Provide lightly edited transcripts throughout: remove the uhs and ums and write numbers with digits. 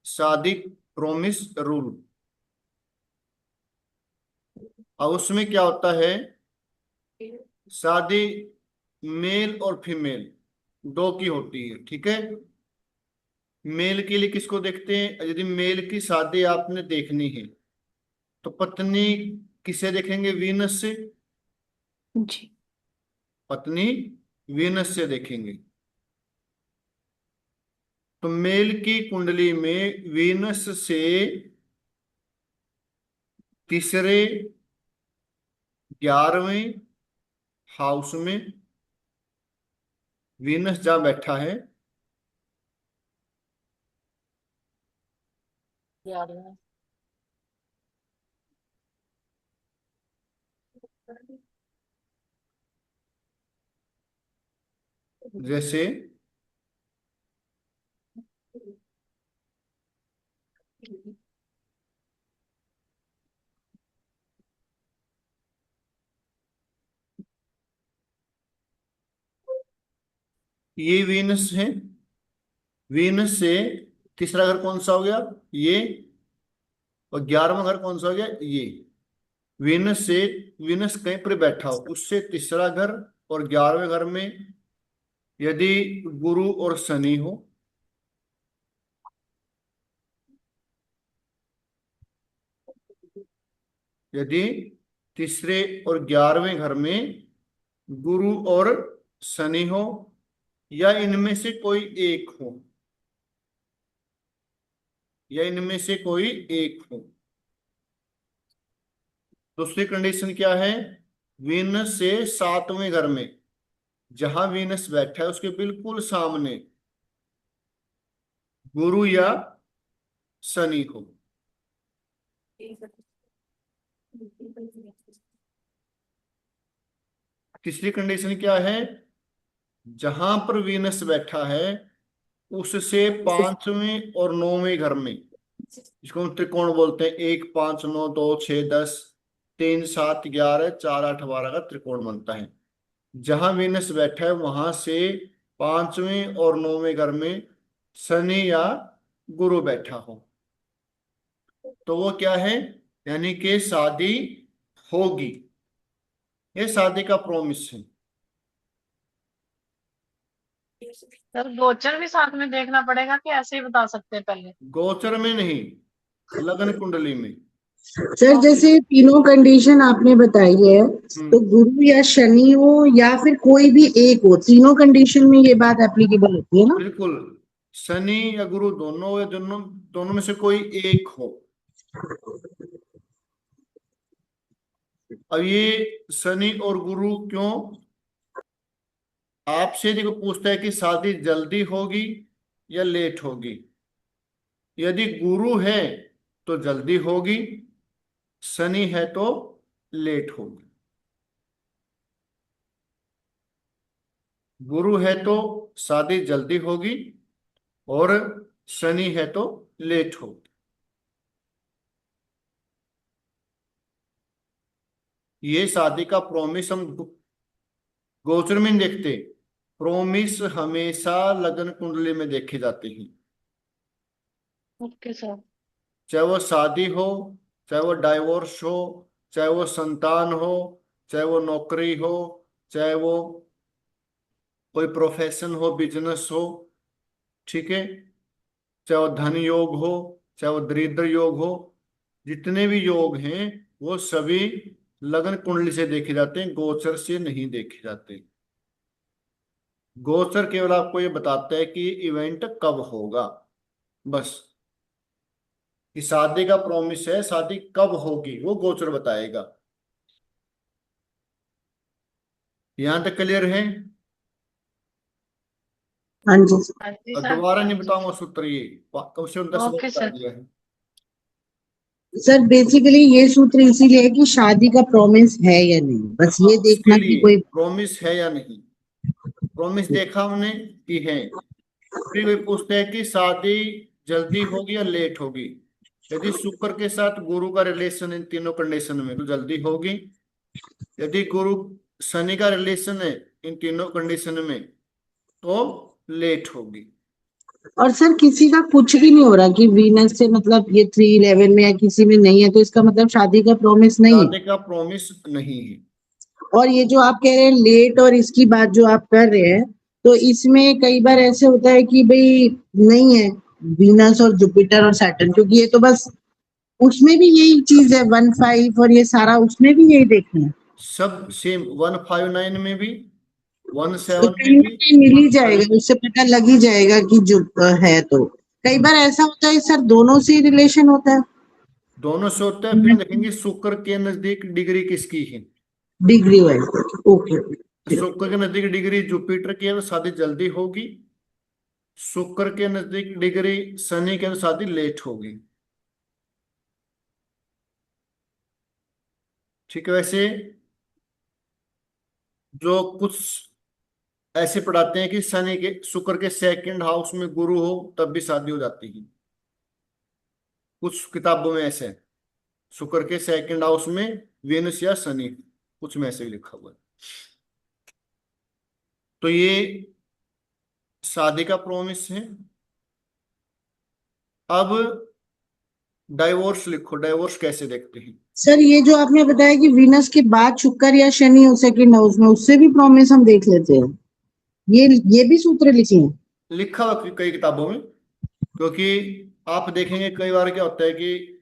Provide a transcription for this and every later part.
शादी promise rule. अब उसमें क्या होता है, शादी मेल और फीमेल दो की होती है, ठीक है। मेल के लिए किसको देखते हैं, यदि मेल की शादी आपने देखनी है तो पत्नी किसे देखेंगे, वीनस से। जी। पत्नी वीनस से देखेंगे। तो मेल की कुंडली में वीनस से तीसरे 11वें हाउस में वीनस जहाँ बैठा है, यार। जैसे ये वीनस है। वीनस से तीसरा घर कौन सा हो गया, ये। और 11वां घर कौन सा हो गया, ये। वीनस से, वीनस कहीं पर बैठा हो उससे तीसरा घर और 11वें घर में यदि गुरु और शनि हो, यदि तीसरे और 11वें घर में गुरु और शनि हो, या इनमें से कोई एक हो, या इनमें से कोई एक हो। दूसरी कंडीशन क्या है, वीनस से 7वें घर में, जहां वीनस बैठा है उसके बिल्कुल सामने गुरु या शनि हो। तीसरी कंडीशन क्या है, जहां पर वीनस बैठा है उससे 5वें और 9वें घर में, इसको हम त्रिकोण बोलते हैं, 1 5 9 2 6 10, 3 7 11 4 8 12 का त्रिकोण बनता है। जहां वीनस बैठा है वहां से 5वें और 9वें घर में शनि या गुरु बैठा हो तो वो क्या है, यानी कि शादी होगी। ये शादी का प्रोमिस है। सर गोचर भी साथ में देखना पड़ेगा कि ऐसे ही बता सकते हैं पहले? गोचर में नहीं, लगन कुंडली में। सर जैसे तीनों कंडीशन आपने बताई है, तो हम्म, गुरु या शनि हो या फिर कोई भी एक हो, तीनों कंडीशन में ये बात एप्लीकेबल होती है ना? बिल्कुल। शनि या गुरु दोनों, या दोनों दोनों में से कोई एक हो। अब ये शनि और गुरु क्यों, आपसे देखो पूछता है कि शादी जल्दी होगी या लेट होगी। यदि गुरु है तो जल्दी होगी, शनि है तो लेट होगी। गुरु है तो शादी जल्दी होगी, और शनि है तो लेट होगी। ये शादी का प्रॉमिस हम गोचर में नहीं देखते। प्रॉमिस हमेशा लगन कुंडली में देखे जाते हैं। Okay sir. चाहे वो शादी हो, चाहे वो डाइवोर्स हो, चाहे वो संतान हो, चाहे वो नौकरी हो, चाहे वो कोई प्रोफेशन हो, बिजनेस हो, ठीक है। चाहे वो धन योग हो, चाहे वो दरिद्र योग हो, जितने भी योग हैं वो सभी लगन कुंडली से देखे जाते हैं, गोचर से नहीं देखे जाते। गोचर केवल आपको ये बताता है कि इवेंट कब होगा, बस। कि शादी का प्रॉमिस है, शादी कब होगी वो गोचर बताएगा। यहां तक क्लियर है। हाँ जी सर। हाँ जी और सर। दोबारा नहीं बताऊंगा सूत्र, ये कम से कम 10 बार ओके बता सर। दिया है। सर बेसिकली ये सूत्र इसीलिए है कि शादी का प्रॉमिस है या नहीं, बस हाँ, ये उसके देखना कि लिए कोई। प्रॉमिस है या नहीं। प्रॉमिस देखा हमने कि है। फिर वे पूछते हैं कि शादी जल्दी होगी या लेट होगी। यदि शुक्र के साथ गुरु का रिलेशन इन तीनों कंडीशन में तो जल्दी होगी। यदि गुरु शनि का रिलेशन है इन तीनों कंडीशन में तो लेट होगी। और सर किसी का कुछ भी नहीं हो रहा कि वीनस से मतलब ये 311 में या किसी में नहीं है, तो इसका मतलब शादी का प्रॉमिस नहीं है। शादी का प्रॉमिस नहीं है। और ये जो आप कह रहे हैं लेट और इसकी बात जो आप कर रहे हैं, तो इसमें कई बार ऐसे होता है कि भाई नहीं है वीनस और जुपिटर और सैटर्न, क्योंकि ये तो बस उसमें भी यही चीज है 1 5 और ये सारा उसमें भी यही देखना है। सब सेम, 159 में भी, वन तो सेवन कहीं में ना भी, कहीं मिल ही 15 जाएगा, उससे पता लग ही जाएगा कि जो है। तो कई बार ऐसा होता है सर दोनों से ही रिलेशन होता है। दोनों से होता है। फिर देखेंगे शुक्र के नजदीक डिग्री किसकी है। Degree wise okay. शुक्र के नजदीक डिग्री जुपिटर की है तो शादी जल्दी होगी। शुक्र के नजदीक डिग्री शनि के तो शादी लेट होगी। ठीक है। वैसे जो कुछ ऐसे पढ़ाते हैं कि शनि के शुक्र के सेकंड हाउस में गुरु हो तब भी शादी हो जाती है। कुछ किताबों में ऐसे है, शुक्र के सेकंड हाउस में वेनस या शनि, कुछ में ऐसे ही लिखा हुआ है। तो ये शादी का प्रॉमिस है। अब डाइवोर्स लिखो, डाइवोर्स कैसे देखते हैं। सर ये जो आपने बताया कि वीनस के बाद शुक्र या शनि हो सेकंड हाउस में, उससे भी प्रॉमिस हम देख लेते हैं। ये भी सूत्र लिखे हैं। लिखा हुआ कई किताबों में। क्योंकि आप देखेंगे कई बार क्या होता है कि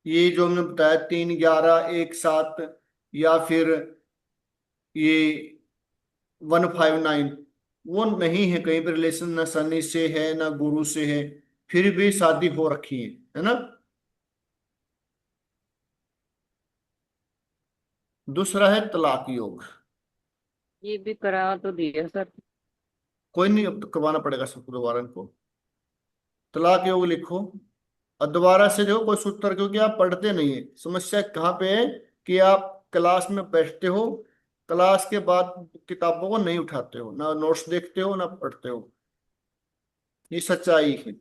ये जो हमने बताया 3 11 1 7, या फिर ये 159, वो नहीं है कहीं पर रिलेशन, ना शनि से है ना गुरु से है, फिर भी शादी हो रखी है ना। दूसरा है तलाक योग। ये भी करा तो दिया सर। कोई नहीं, अब तो करवाना पड़ेगा सबको दोबारा इनको। तलाक योग लिखो। और दोबारा से देखो कोई सूत्र, क्योंकि आप पढ़ते नहीं है। समस्या कहाँ पे है कि आप क्लास में बैठते हो, क्लास के बाद किताबों को नहीं उठाते हो, ना नोट्स देखते हो ना पढ़ते हो। ये सच्चाई है।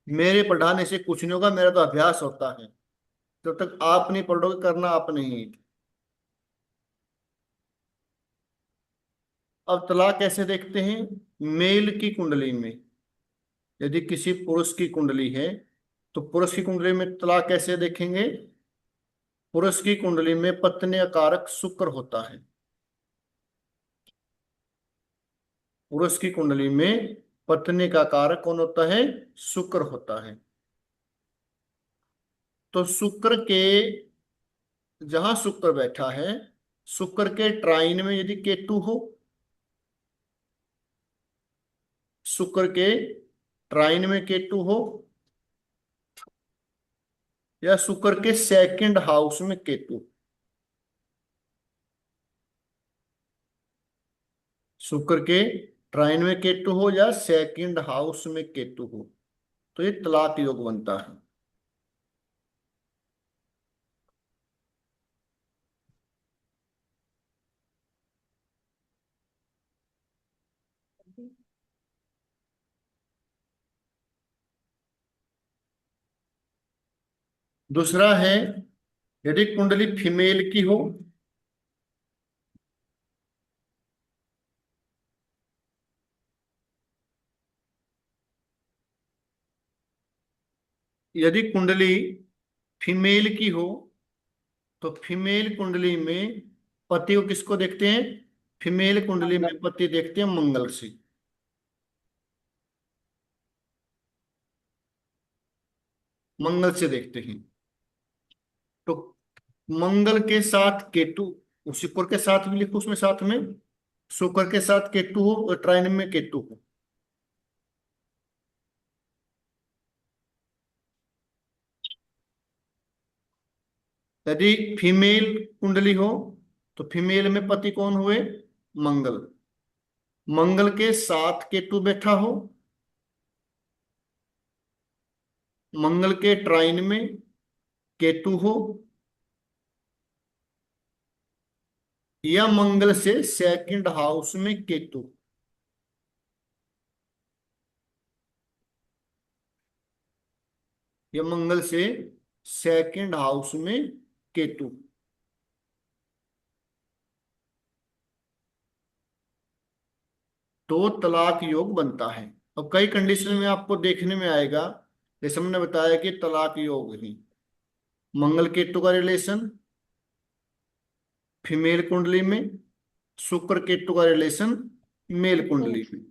मेरे पढ़ाने से कुछ नहीं होगा, मेरा तो अभ्यास होता है। जब तक आप नहीं पढ़ोगे, करना आप नहीं है। अब तलाक कैसे देखते हैं। मेल की कुंडली में यदि किसी पुरुष की कुंडली है, तो पुरुष की कुंडली में तलाक कैसे देखेंगे। पुरुष की कुंडली में पत्नी का कारक शुक्र होता है। पुरुष की कुंडली में पत्नी का कारक कौन होता है, शुक्र होता है। तो शुक्र के, जहां शुक्र बैठा है, शुक्र के ट्राइन में यदि केतु हो, शुक्र के ट्राइन में केतु हो, या शुक्र के सेकंड हाउस में केतु, शुक्र के ट्राइन में केतु हो या सेकंड हाउस में केतु हो, तो ये तलाक योग बनता है। दूसरा है यदि कुंडली फीमेल की हो, यदि कुंडली फीमेल की हो, तो फीमेल कुंडली में पति को किसको देखते हैं, फीमेल कुंडली में पति देखते हैं मंगल से। मंगल से देखते हैं। तो मंगल के साथ केतु, शुक्र के साथ भी लिखो उसमें साथ में, शुक्र के साथ केतु हो और ट्राइन में केतु हो। यदि फीमेल कुंडली हो, तो फीमेल में पति कौन हुए, मंगल। मंगल के साथ केतु बैठा हो, मंगल के ट्राइन में केतु हो, या मंगल से सेकंड हाउस में केतु, या मंगल से सेकंड हाउस में केतु। तो तलाक योग बनता है। अब कई कंडीशन में आपको देखने में आएगा, जैसे हमने बताया कि तलाक योग ही मंगल केतु का रिलेशन फीमेल कुंडली में, शुक्र केतु का रिलेशन मेल कुंडली में।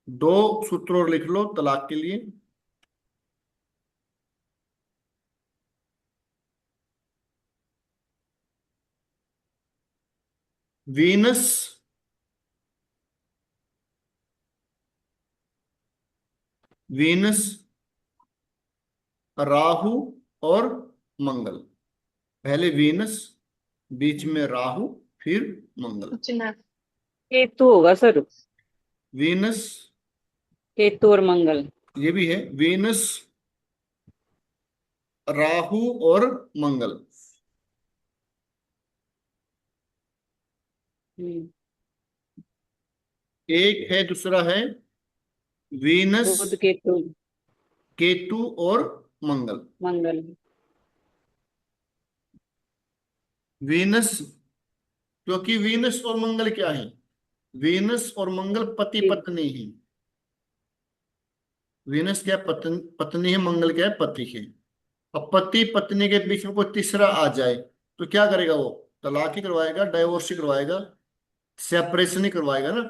दो सूत्र और लिख लो तलाक के लिए। वीनस वीनस राहु और मंगल। पहले वीनस, बीच में राहु, फिर मंगल। चिन्ह केतु होगा सर। वीनस, केतु और मंगल। ये भी है वीनस राहु और मंगल। हम्म, एक है, दूसरा है वीनस बुध केतु केतु और मंगल। मंगल। वीनस, क्योंकि वीनस और मंगल क्या है, वीनस और मंगल पति ठीक। पत्नी ही। वीनस क्या पत्नी पत्नी है, मंगल क्या है पति है। अब पति पत्नी के बीच में कोई तीसरा आ जाए तो क्या करेगा वो, तलाक ही करवाएगा, डाइवोर्स ही करवाएगा, सेपरेशन ही करवाएगा ना।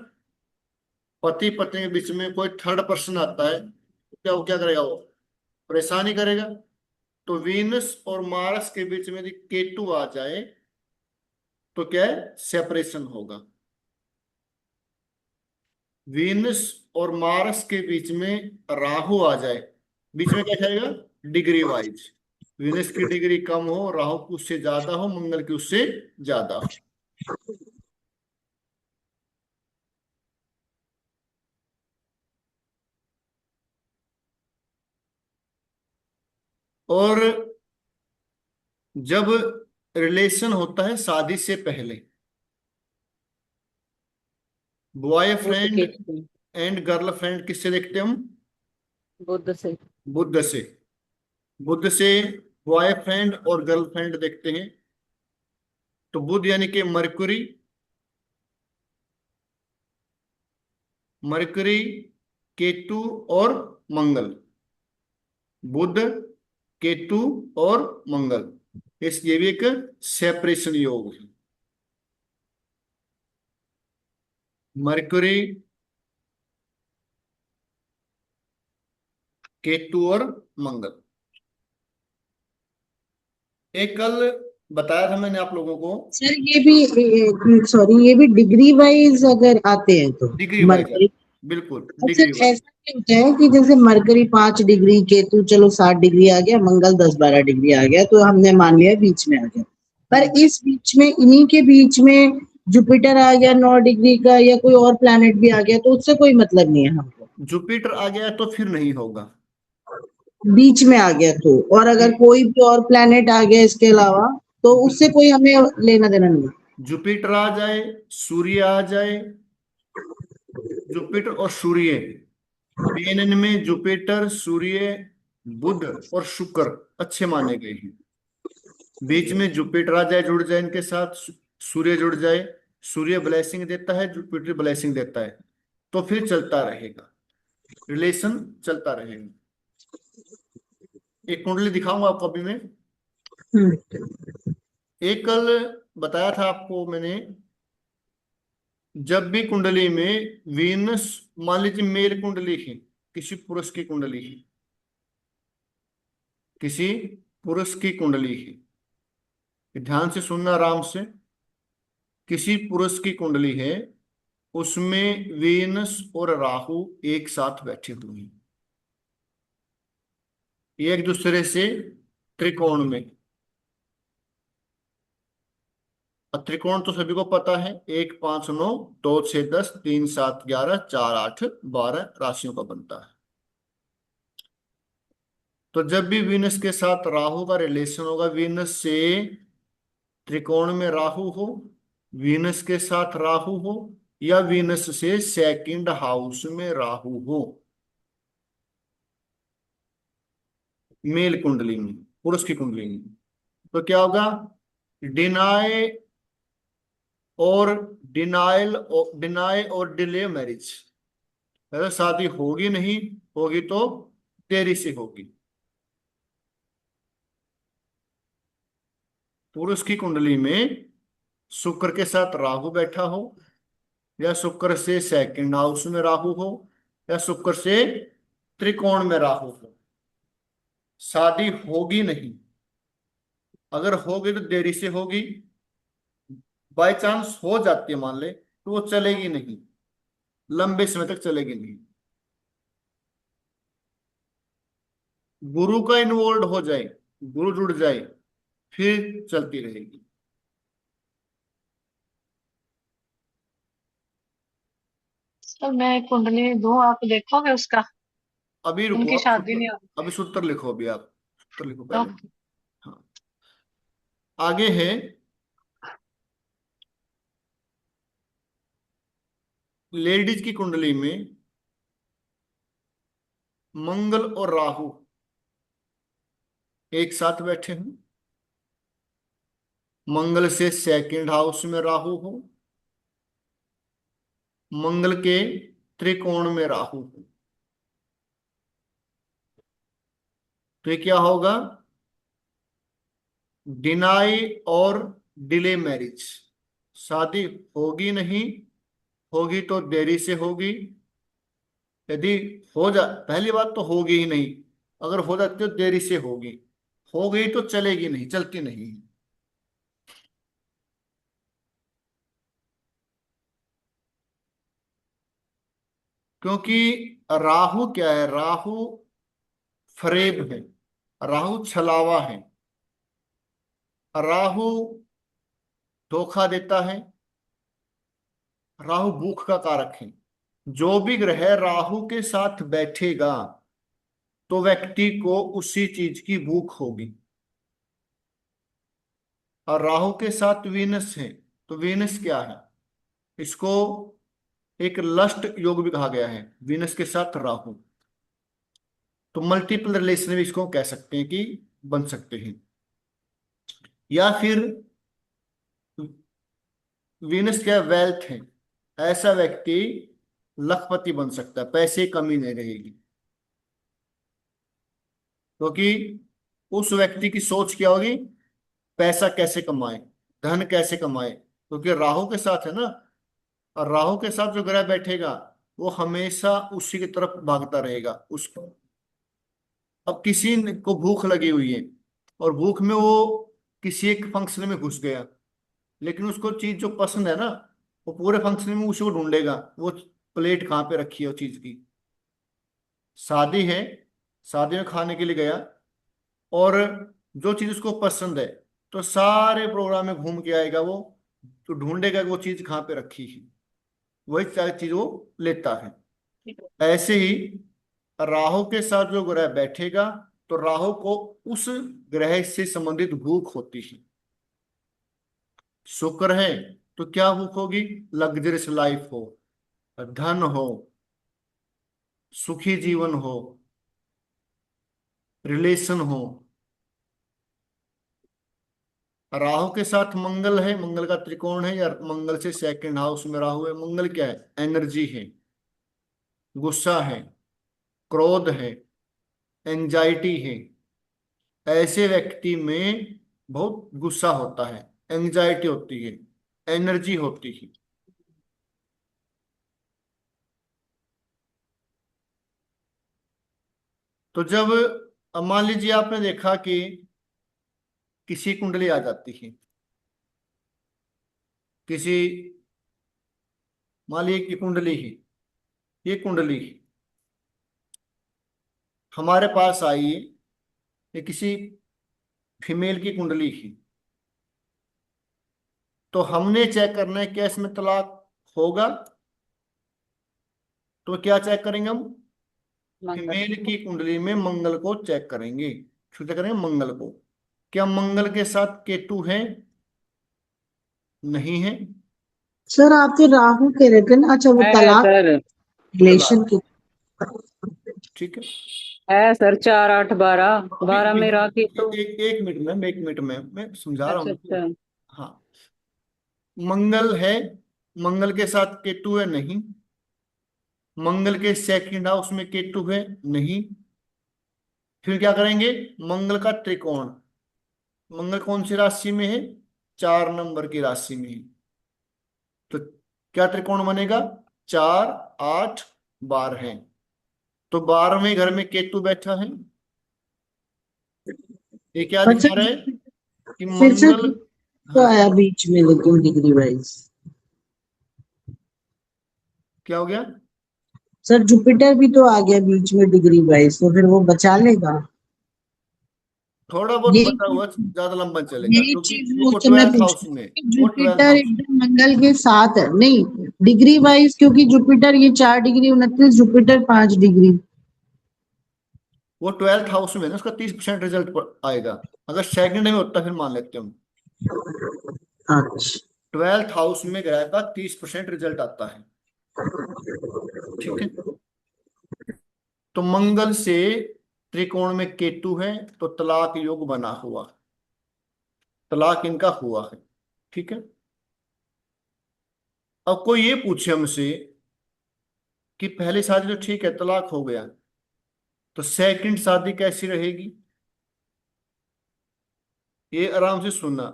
पति पत्नी के बीच में कोई थर्ड पर्सन आता है तो क्या वो क्या करेगा, वो परेशानी करेगा। तो वीनस और मार्स के बीच में यदि केतु आ जाए तो क्या है, सेपरेशन होगा। वीनस और मार्स के बीच में राहु आ जाए, बीच में क्या जाएगा, डिग्री वाइज। वीनस की डिग्री कम हो, राहु की उससे ज्यादा हो, मंगल की उससे ज्यादा हो। और जब रिलेशन होता है शादी से पहले, बुध बॉयफ्रेंड केतु एंड गर्लफ्रेंड किससे देखते हैं हम, बुध से। बुध से। बुध से बॉयफ्रेंड और गर्लफ्रेंड देखते हैं। तो बुध यानी कि मरकुरी, मरकरी, केतु और मंगल। बुध, केतु और मंगल, इस ये भी एक सेपरेशन योग है। मरकरी, केतु और मंगल। एक कल बताया था मैंने आप लोगों को, सर ये भी सॉरी, ये भी डिग्री वाइज अगर आते हैं तो डिग्री वाइज, मरकरी। बिल्कुल तो डिग्री सर वाइज। ऐसा क्या होता है कि जैसे मरकरी 5 डिग्री, केतु चलो 7 डिग्री आ गया, मंगल 10-12 डिग्री आ गया, तो हमने मान लिया बीच में आ गया। पर इस बीच में, इन्हीं के बीच में जुपिटर आ गया 9 डिग्री का, या कोई और प्लैनेट भी आ गया, तो उससे कोई मतलब नहीं है हमको। जुपिटर आ गया तो फिर नहीं होगा। बीच में आ गया तो, और अगर कोई भी और प्लैनेट आ गया इसके अलावा, तो उससे कोई हमें लेना देना नहीं। जुपिटर आ जाए, सूर्य आ जाए, जुपिटर और सूर्य, पीएनएन में जुपिटर, सूर्य, बुध और शुक्र अच्छे माने गए हैं। बीच में जुपिटर आ जाए, जुड़ जाए इनके साथ, सूर्य जुड़ जाए, सूर्य ब्लेसिंग देता है, जुपिटर ब्लेसिंग देता है, तो फिर चलता रहेगा, रिलेशन चलता रहेगा। एक कुंडली दिखाऊंगा आपको अभी मैं। हम्म। एक कल बताया था आपको मैंने, जब भी कुंडली में वीनस, मान लीजिए मेल कुंडली है, किसी पुरुष की कुंडली है, किसी पुरुष की कुंडली है, ध्यान से सुनना आराम से। किसी पुरुष की कुंडली है, उसमें वीनस और राहु एक साथ बैठे हुए हैं, एक दूसरे से त्रिकोण में। अब त्रिकोण तो सभी को पता है, 1 5 9, 2 6 10, 3 7 11, 4 8 12 राशियों का बनता है। तो जब भी वीनस के साथ राहु का रिलेशन होगा, वीनस से त्रिकोण में राहु हो, वीनस के साथ राहु हो, या वीनस से सेकंड हाउस में राहु हो, मेल कुंडली में, पुरुष की कुंडली में, तो क्या होगा, डिनाय और डिनाई और डिले मैरिज, अगर शादी होगी नहीं, होगी तो देरी से होगी। पुरुष की कुंडली में शुक्र के साथ राहु बैठा हो, या शुक्र से सेकंड हाउस में राहु हो, या शुक्र से त्रिकोण में राहु हो, शादी होगी नहीं। अगर होगी तो देरी से होगी, बाय चांस हो जाती है मान ले, तो वो चलेगी नहीं, लंबे समय तक चलेगी नहीं। गुरु का इन्वॉल्व हो जाए, गुरु जुड़ जाए, फिर चलती रहेगी। सर मैं एक कुंडली दूं, आप देखोगे उसका? अभी रुको, उनकी आप शादी सूत्र, नहीं होगी अभी सूत्र लिखो, अभी आप सूत्र लिखो तो? पहले। हाँ, आगे है लेडीज की कुंडली में मंगल और राहु एक साथ बैठे हों, मंगल से सेकंड हाउस में राहु हो, मंगल के त्रिकोण में राहु हो, तो ये क्या होगा? डिनाई और डिले मैरिज, शादी होगी नहीं, होगी तो देरी से होगी। यदि हो जा, पहली बात तो होगी ही नहीं, अगर हो जाती तो देरी से होगी, हो गई तो चलेगी नहीं, चलती नहीं। क्योंकि राहु क्या है? राहु फरेब है, राहु छलावा है, राहु धोखा देता है, राहु भूख का कारक है। जो भी ग्रह राहु के साथ बैठेगा तो व्यक्ति को उसी चीज की भूख होगी। और राहु के साथ वीनस है, तो वीनस क्या है? इसको एक लस्ट योग भी कहा गया है, वीनस के साथ राहु। तो मल्टीपल रिलेशन भी इसको कह सकते हैं कि बन सकते हैं। या फिर वीनस क्या? वेल्थ है, ऐसा व्यक्ति लखपति बन सकता है, पैसे की कमी नहीं रहेगी। क्योंकि उस व्यक्ति की सोच क्या होगी? पैसा कैसे कमाए, धन कैसे कमाए, क्योंकि राहु के साथ है ना। और राहु के साथ जो ग्रह बैठेगा वो हमेशा उसी की तरफ भागता रहेगा उसको। अब किसी को भूख लगी हुई है, और भूख में वो किसी एक फंक्शन में घुस गया, लेकिन उसको चीज जो पसंद है ना, वो पूरे फंक्शन में उसी को ढूंढेगा, वो प्लेट कहाँ पे रखी है वो चीज की। शादी है, शादी में खाने के लिए गया, और जो चीज उसको पसंद है, तो सारे प्रोग्राम में घूम के आएगा वो, तो ढूंढेगा कि वो चीज कहाँ पे रखी है, वही सारी चीज वो लेता है। ऐसे ही राहु के साथ जो ग्रह बैठेगा, तो राहु को उस ग्रह से संबंधित भूख होती है। शुक्र है तो क्या भूख होगी? लग्जरियस लाइफ हो, धन हो, सुखी जीवन हो, रिलेशन हो। राहु के साथ मंगल है, मंगल का त्रिकोण है, या मंगल से सेकंड हाउस में राहु है। मंगल क्या है? एनर्जी है, गुस्सा है, क्रोध है, एंजाइटी है। ऐसे व्यक्ति में बहुत गुस्सा होता है, एंजाइटी होती है, एनर्जी होती है। तो जब, अब मान लीजिए आपने देखा कि किसी कुंडली आ जाती है, किसी, मान लीजिए कि कुंडली है, ये कुंडली हमारे पास आई है, ये किसी फीमेल की कुंडली है, तो हमने चेक करना है क्या इसमें तलाक होगा। तो क्या चेक करेंगे हम? मंगल। फीमेल की कुंडली में मंगल को चेक करेंगे, शुद्ध करेंगे मंगल को। क्या मंगल के साथ केतु है? नहीं है। सर आप तो राहु कह रहे थे ना, अच्छा वो है तलाक सर, रिलेशन की। ठीक है, है सर, 4 8 12 अभी 12 में राखी तो। एक मिनट में, एक मिनट में मैं समझा रहा अच्छा हूँ। अच्छा। हाँ, मंगल है मंगल के साथ केतु है? नहीं। मंगल के सेकंड हाउस में केतु है? नहीं। फिर क्या करेंगे? मंगल का त्रिकोण। मंगल कौन सी राशि में है? 4 नंबर की राशि में है। तो क्या त्रिकोण बनेगा? 4, 8, 12 है। तो 12वें घर में केतु बैठा है। ये क्या पर दिखा सर रहा है कि फिर से मंगल। तो हाँ, आया बीच में, लेकिन डिग्री वाइज क्या हो गया? सर जुपिटर भी तो आ गया बीच में डिग्री वाइज, तो फिर वो बचा लेगा। थोड़ा बहुत यही बचा हुआ, ज्यादा लंबा चलेगा, यही क्योंकि चीज वो वो तो मैं 12th पूछ हाउस रही में। हूँ कि वो 12th जुपिटर हाउस। एकदम मंगल के साथ है, नहीं डिग्री वाइज, क्योंकि जुपिटर ये 4 डिग्री 29, जुपिटर 5 डिग्री। वो 12th हाउस में ना, उसका 30% रिजल्ट आएगा। अगर सेकंड में होता फिर मान लेते हम। अच्छा 12th हाउस में ग्रह का 30% रिजल्ट आता है। ठीक है। तो मंगल से त्रिकोण में केतु है, तो तलाक योग बना हुआ। तलाक इनका हुआ है। ठीक है। अब कोई ये पूछे हमसे कि पहली शादी तो ठीक है, तलाक हो गया, तो सेकंड शादी कैसी रहेगी? ये आराम से सुनना।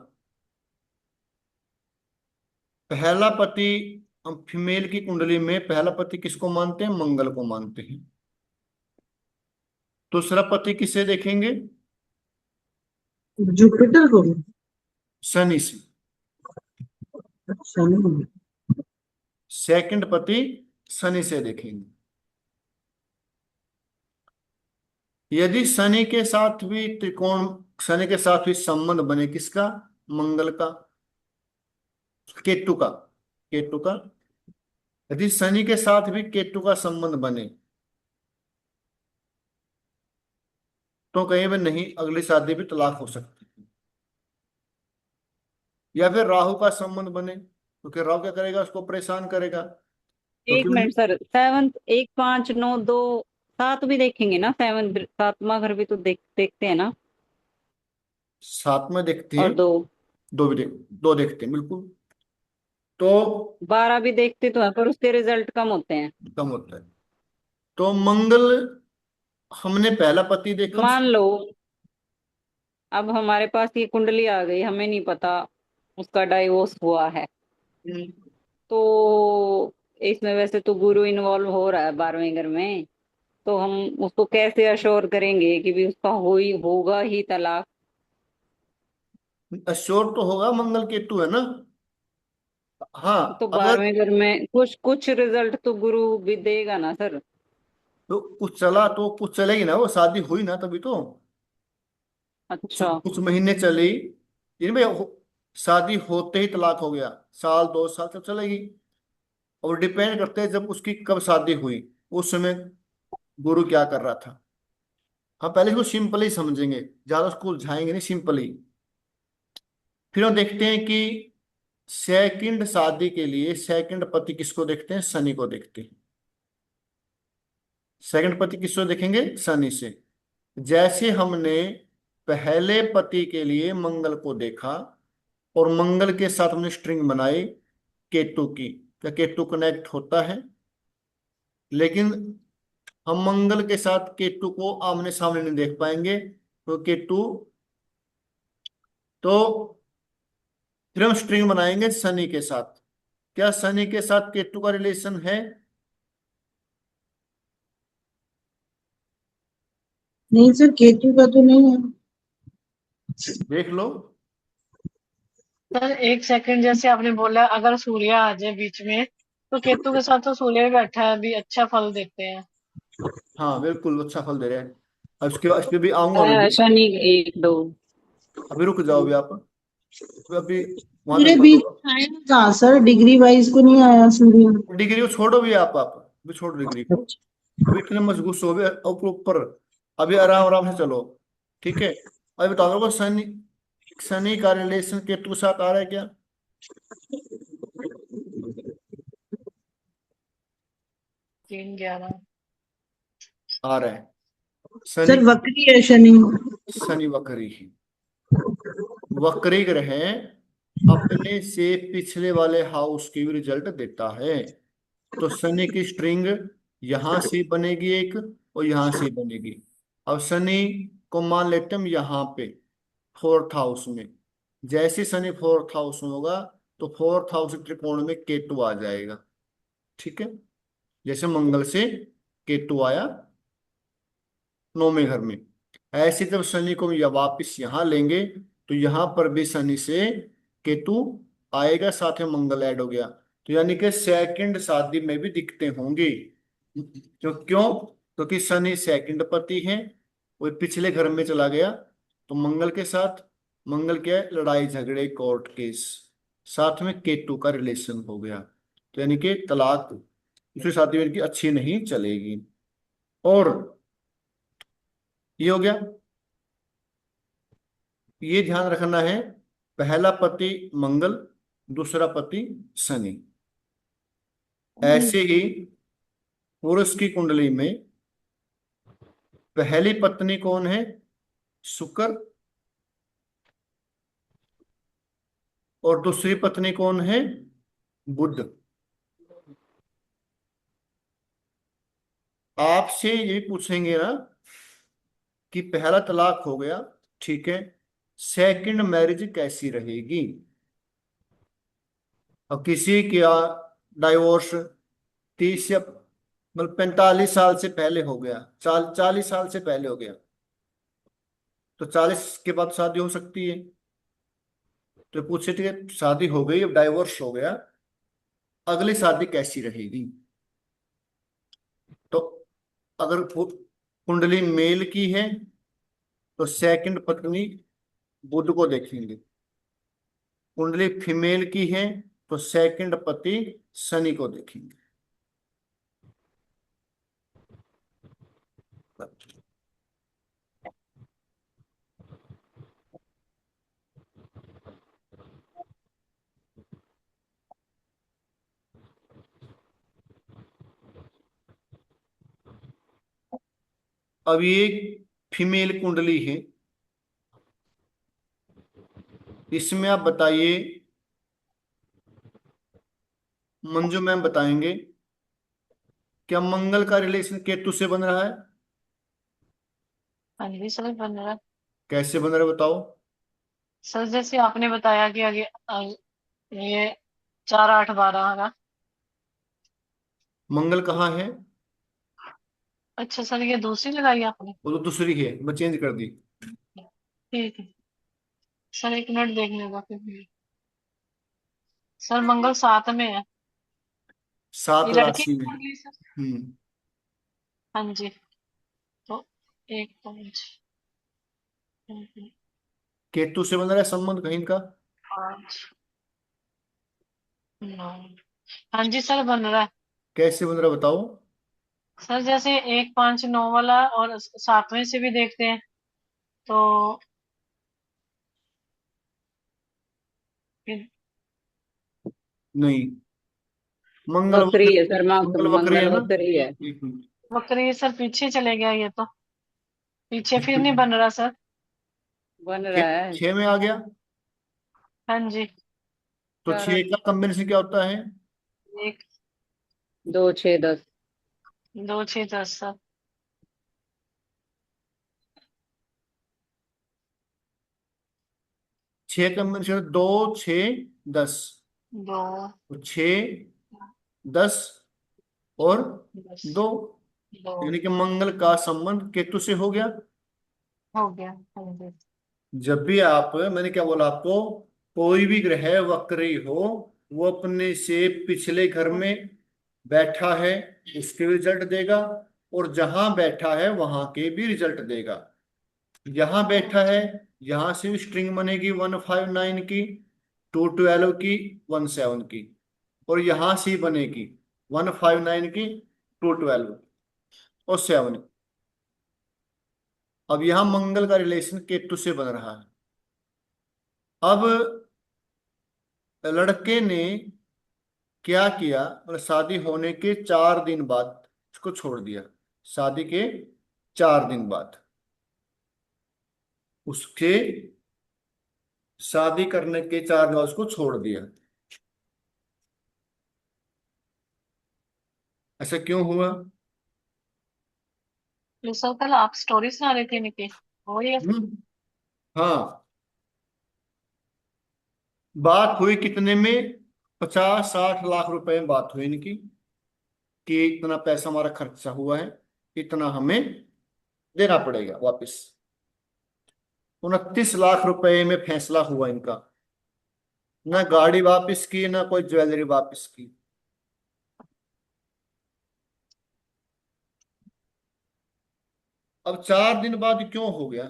पहला पति, हम फीमेल की कुंडली में पहला पति किसको मानते हैं? मंगल को मानते हैं। दूसरा पति किसे देखेंगे? जुपिटर को। शनि से। शनि। सेकंड पति शनि से देखेंगे। यदि शनि के साथ भी त्रिकोण, शनि के साथ भी संबंध बने, किसका? मंगल का, केतु का, केतु का। यदि शनि के साथ भी केतु का संबंध बने, तो कहीं भी नहीं, अगली शादी भी तलाक हो सकती है। या फिर राहु का संबंध बने, क्योंकि राहु क्या करेगा? उसको परेशान करेगा, एक क्योंकि मिनट सर, सेवंथ 1, 5, 9, 2, 7 भी देखेंगे ना? सेवन, सातवां घर भी तो देखते हैं ना? साथ में देखते हैं। और 2, दो देखते हैं बिल्कुल। तो 12 भी देखते तो है, पर उसके रिजल्ट कम होते हैं। कम होता है। तो मंगल, हमने पहला पति देखा। मान लो अब हमारे पास ये कुंडली आ गई, हमें नहीं पता उसका डाइवोर्स हुआ है, हम्म। तो इसमें वैसे तो गुरु इन्वॉल्व हो रहा है 12वें घर में, तो हम उसको कैसे अश्योर करेंगे कि भी उसका होगा ही तलाक? अश्योर तो होगा, मंगल केतु है ना। तो हाँ, अगर 12वें घर में कुछ कुछ रिजल्ट तो गुरु भी देगा ना सर। तो कुछ चला तो कुछ चलेगी ना, वो शादी हुई ना तभी तो। कुछ अच्छा। कुछ महीने चली, जिन भाई शादी होते ही तलाक हो गया, साल 2 साल तक चलेगी। और डिपेंड करते हैं जब उसकी कब शादी हुई, उस समय गुरु क्या कर रहा था। हम पहले इसको सिंपली समझेंगे, ज्यादा उसको उलझाएंगे नहीं, सिंपली। फिर हम देखते हैं कि सेकंड शादी के लिए सेकंड पति किसको देखते हैं? शनि को देखते हैं। सेकंड पति किसको देखेंगे? शनि से। जैसे हमने पहले पति के लिए मंगल को देखा, और मंगल के साथ हमने स्ट्रिंग बनाई केतु की, क्या केतु कनेक्ट होता है? लेकिन हम मंगल के साथ केतु को आमने सामने नहीं देख पाएंगे, तो केतु, तो फिर हम स्ट्रिंग बनाएंगे शनि के साथ। क्या शनि के साथ केतु का रिलेशन है? नहीं सर, केतु का तो नहीं है। देख लो। सर एक सेकंड, जैसे आपने बोला अगर सूर्य आ जाए बीच में, तो केतु के साथ तो सूर्य भी बैठा है, अभी अच्छा फल देते हैं। हाँ बिल्कुल, अच्छा फल दे रहे हैं। अब इस पे भी आऊंगा अभी भी। शनि 1, 2। अभी रुक जाओ अभी आप, अभी वहां सूर्य तक मत बीच होगा। में आया कहाँ सर? डिग्री वाइज को नहीं आया सूर्य। डिग्री को छोड़ो भी, आप अभी छोड़ो डिग्री को। अभी इतने मशगूल हो गए ऊपर ऊपर। अभी आराम आराम से चलो। ठीक है। अभी बताओ मेरे को, शनि, शनि का रिलेशन केतु के साथ आ रहा है क्या? 3, 11। आ रहा है। शनि, सर वक्री है शनि। शनि वक्री ही, वक्री ग्रह है। अपने से पिछले वाले हाउस की भी रिजल्ट देता है। तो शनि की स्ट्रिंग यहां से बनेगी एक, और यहां से बनेगी। अब शनि को मान लेते हैं हम यहाँ पे फोर्थ हाउस में। जैसे शनि फोर्थ हाउस में होगा तो फोर्थ हाउस त्रिकोण में केतु आ जाएगा। ठीक है, जैसे मंगल से केतु आया 9वें घर में, ऐसे जब शनि को या वापिस यहाँ लेंगे तो यहाँ पर भी शनि से केतु आएगा, साथ में मंगल ऐड हो गया। तो यानी कि सेकंड शादी में भी दिखते होंगे। क्यों? क्योंकि शनि सेकंड पति है, वो पिछले घर में चला गया तो मंगल के साथ, मंगल क्या है, लड़ाई झगड़े कोर्ट केस, साथ में केतु का रिलेशन हो गया। तो यानी कि तलाक दूसरी शादी में इनकी अच्छी नहीं चलेगी। और ये हो गया। ये ध्यान रखना है, पहला पति मंगल, दूसरा पति शनि। ऐसे ही पुरुष की कुंडली में पहली पत्नी कौन है? शुक्र। और दूसरी पत्नी कौन है? बुध। आपसे ये पूछेंगे ना कि पहला तलाक हो गया, ठीक है, सेकंड मैरिज कैसी रहेगी? अब किसी का डाइवोर्स 30 या मतलब 45 साल से पहले हो गया, 40 साल से पहले हो गया, तो 40 के बाद शादी हो सकती है। तो पूछे थे शादी हो गई, अब डाइवोर्स हो गया, अगली शादी कैसी रहेगी? तो अगर कुंडली मेल की है तो सेकंड पत्नी बुध को देखेंगे। कुंडली फीमेल की है तो सेकंड पति शनि को देखेंगे। अब ये फीमेल कुंडली है, इसमें आप बताइए, मंजू मैम बताएंगे, क्या मंगल का रिलेशन केतु से बन रहा है? हाँ जी सर, बन रहा है। कैसे बन रहा है बताओ। सर जैसे आपने बताया कि आगे ये 4 8 12 का। मंगल कहाँ है? अच्छा सर, ये दूसरी लगाई आपने? वो तो दूसरी है, मैं चेंज कर दी। ठीक है सर, 1 मिनट देखने का फिर भी। सर मंगल 7 में है। ये 7 लड़की राशि की में। कुंडली सर? हम्म। हाँ जी। तो 1 5 केतु से बन रहा है संबंध कहीं का? 5 9। हाँ जी सर, बन रहा है। कैसे बन रहा है बताओ। सर जैसे 1 5 9 वाला और 7वें से भी देखते हैं तो फिर नहीं, मंगल वक्री है सर, मंगल वक्री है मंगल ना। वक्री है। एक मिनट। वक्री सर पीछे चले गया ये तो। पीछे फिर नहीं बन रहा सर। बन रहा है। 6 में आ गया। हाँ जी। तो 6 का कॉम्बिनेशन क्या होता है? 1 2 6 10। 2 6 10 सर। 6 कॉम्बिनेशन 2 6 10। 2 तो 6 10 और 10 2, 2 यानी कि मंगल का संबंध केतु से हो गया। हो गया। हाँ जी। जब भी आप, मैंने क्या बोला आपको, कोई भी ग्रह वक्री हो, वो अपने से पिछले घर में बैठा है उसके भी रिजल्ट देगा, और जहां बैठा है वहां के भी रिजल्ट देगा। यहाँ बैठा है, यहाँ से भी स्ट्रिंग बनेगी 159 की, 212 की, 17 की, और यहाँ से बनेगी 159 की, 212 और 7। अब यहाँ मंगल का रिलेशन केतु से बन रहा है। अब लड़के ने क्या किया, मतलब शादी होने के 4 दिन बाद इसको छोड़ दिया। शादी के 4 दिन बाद उसके शादी करने के 4 दिन बाद उसको छोड़ दिया। ऐसा क्यों हुआ? ये सब कल आप स्टोरी सुना रही थी इनकी, वही है। हाँ। बात हुई कितने में? 50-60 लाख रुपए में बात हुई इनकी, कि इतना पैसा हमारा खर्चा हुआ है, इतना हमें देना पड़ेगा वापस। 29 लाख रुपए में फैसला हुआ इनका। ना गाड़ी वापस की, ना कोई ज्वेलरी वापस की। अब 4 दिन बाद क्यों हो गया?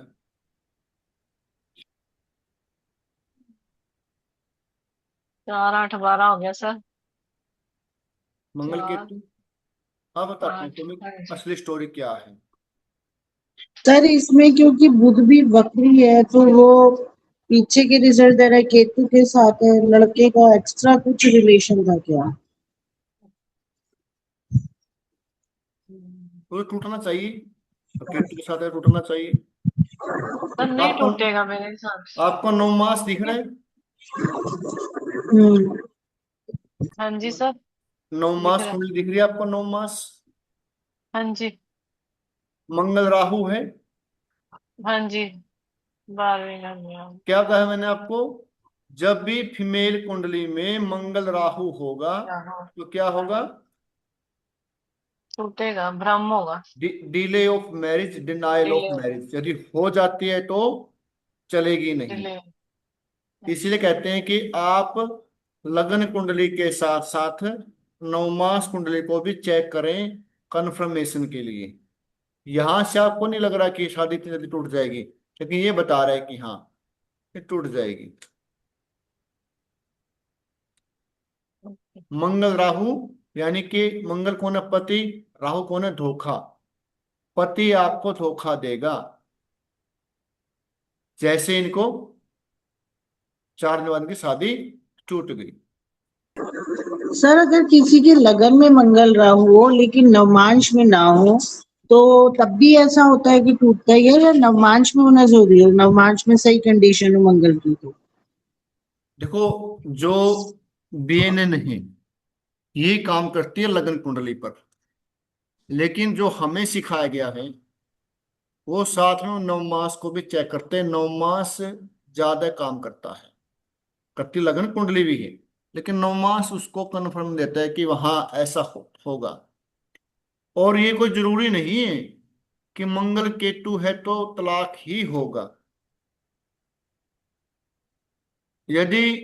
4 8 12 हो गया सर। मंगल 4 केतु। हाँ, बताते हैं 8 तुम्हें हाँ जी। असली स्टोरी क्या है। सर इसमें क्योंकि बुध भी वक्री है तो वो पीछे के रिजल्ट दे रहा है केतु के साथ है, लड़के का एक्स्ट्रा कुछ रिलेशन था क्या? तो टूटना चाहिए, तो केतु के साथ है, टूटना चाहिए। सर नहीं आपको टूटेगा मेरे हिसाब से। आपको 9 मास दिख रहा है? हम्म। हाँ जी सर। 9 मास दिख रहा है। कुंडली दिख रही है आपको? 9 मास। हाँ जी। मंगल राहु है। हाँ जी। 12वें घर में हाँ। क्या कहा मैंने आपको? जब भी फीमेल कुंडली में मंगल राहु होगा क्या हो, तो क्या होगा? टूटेगा, भ्रम होगा। Delay of marriage, denial of delay होगा। मैरिज। यदि हो जाती है तो चलेगी नहीं। डिले। इसीलिए अच्छा। कहते हैं कि आप लगन कुंडली के साथ साथ 9 मास कुंडली को भी चेक करें कंफर्मेशन के लिए। यहां से आपको नहीं लग रहा कि शादी इतनी जल्दी टूट जाएगी, लेकिन ये बता रहा है कि हाँ, ये टूट जाएगी। मंगल राहु, यानी कि मंगल कौन है? पति। राहु कौन है? धोखा। पति आपको धोखा देगा। जैसे इनको 4 दिन बाद की शादी टूट गई। सर अगर किसी के लगन में मंगल राहु हो लेकिन नवमांश में ना हो तो तब भी ऐसा होता है कि टूटता ही है, या नवमांश में होना जरूरी है, नवमांश में सही कंडीशन हो मंगल की तो? देखो, जो बीएनएन है ये काम करती है लगन कुंडली पर, लेकिन जो हमें सिखाया गया है वो साथ में 9 मास को भी चेक करते हैं। 9 मास ज्यादा काम करता है, करती लगन कुंडली भी है, लेकिन 9 मास उसको कन्फर्म देता है कि वहां ऐसा होगा। और ये कोई जरूरी नहीं है कि मंगल केतु है तो तलाक ही होगा। यदि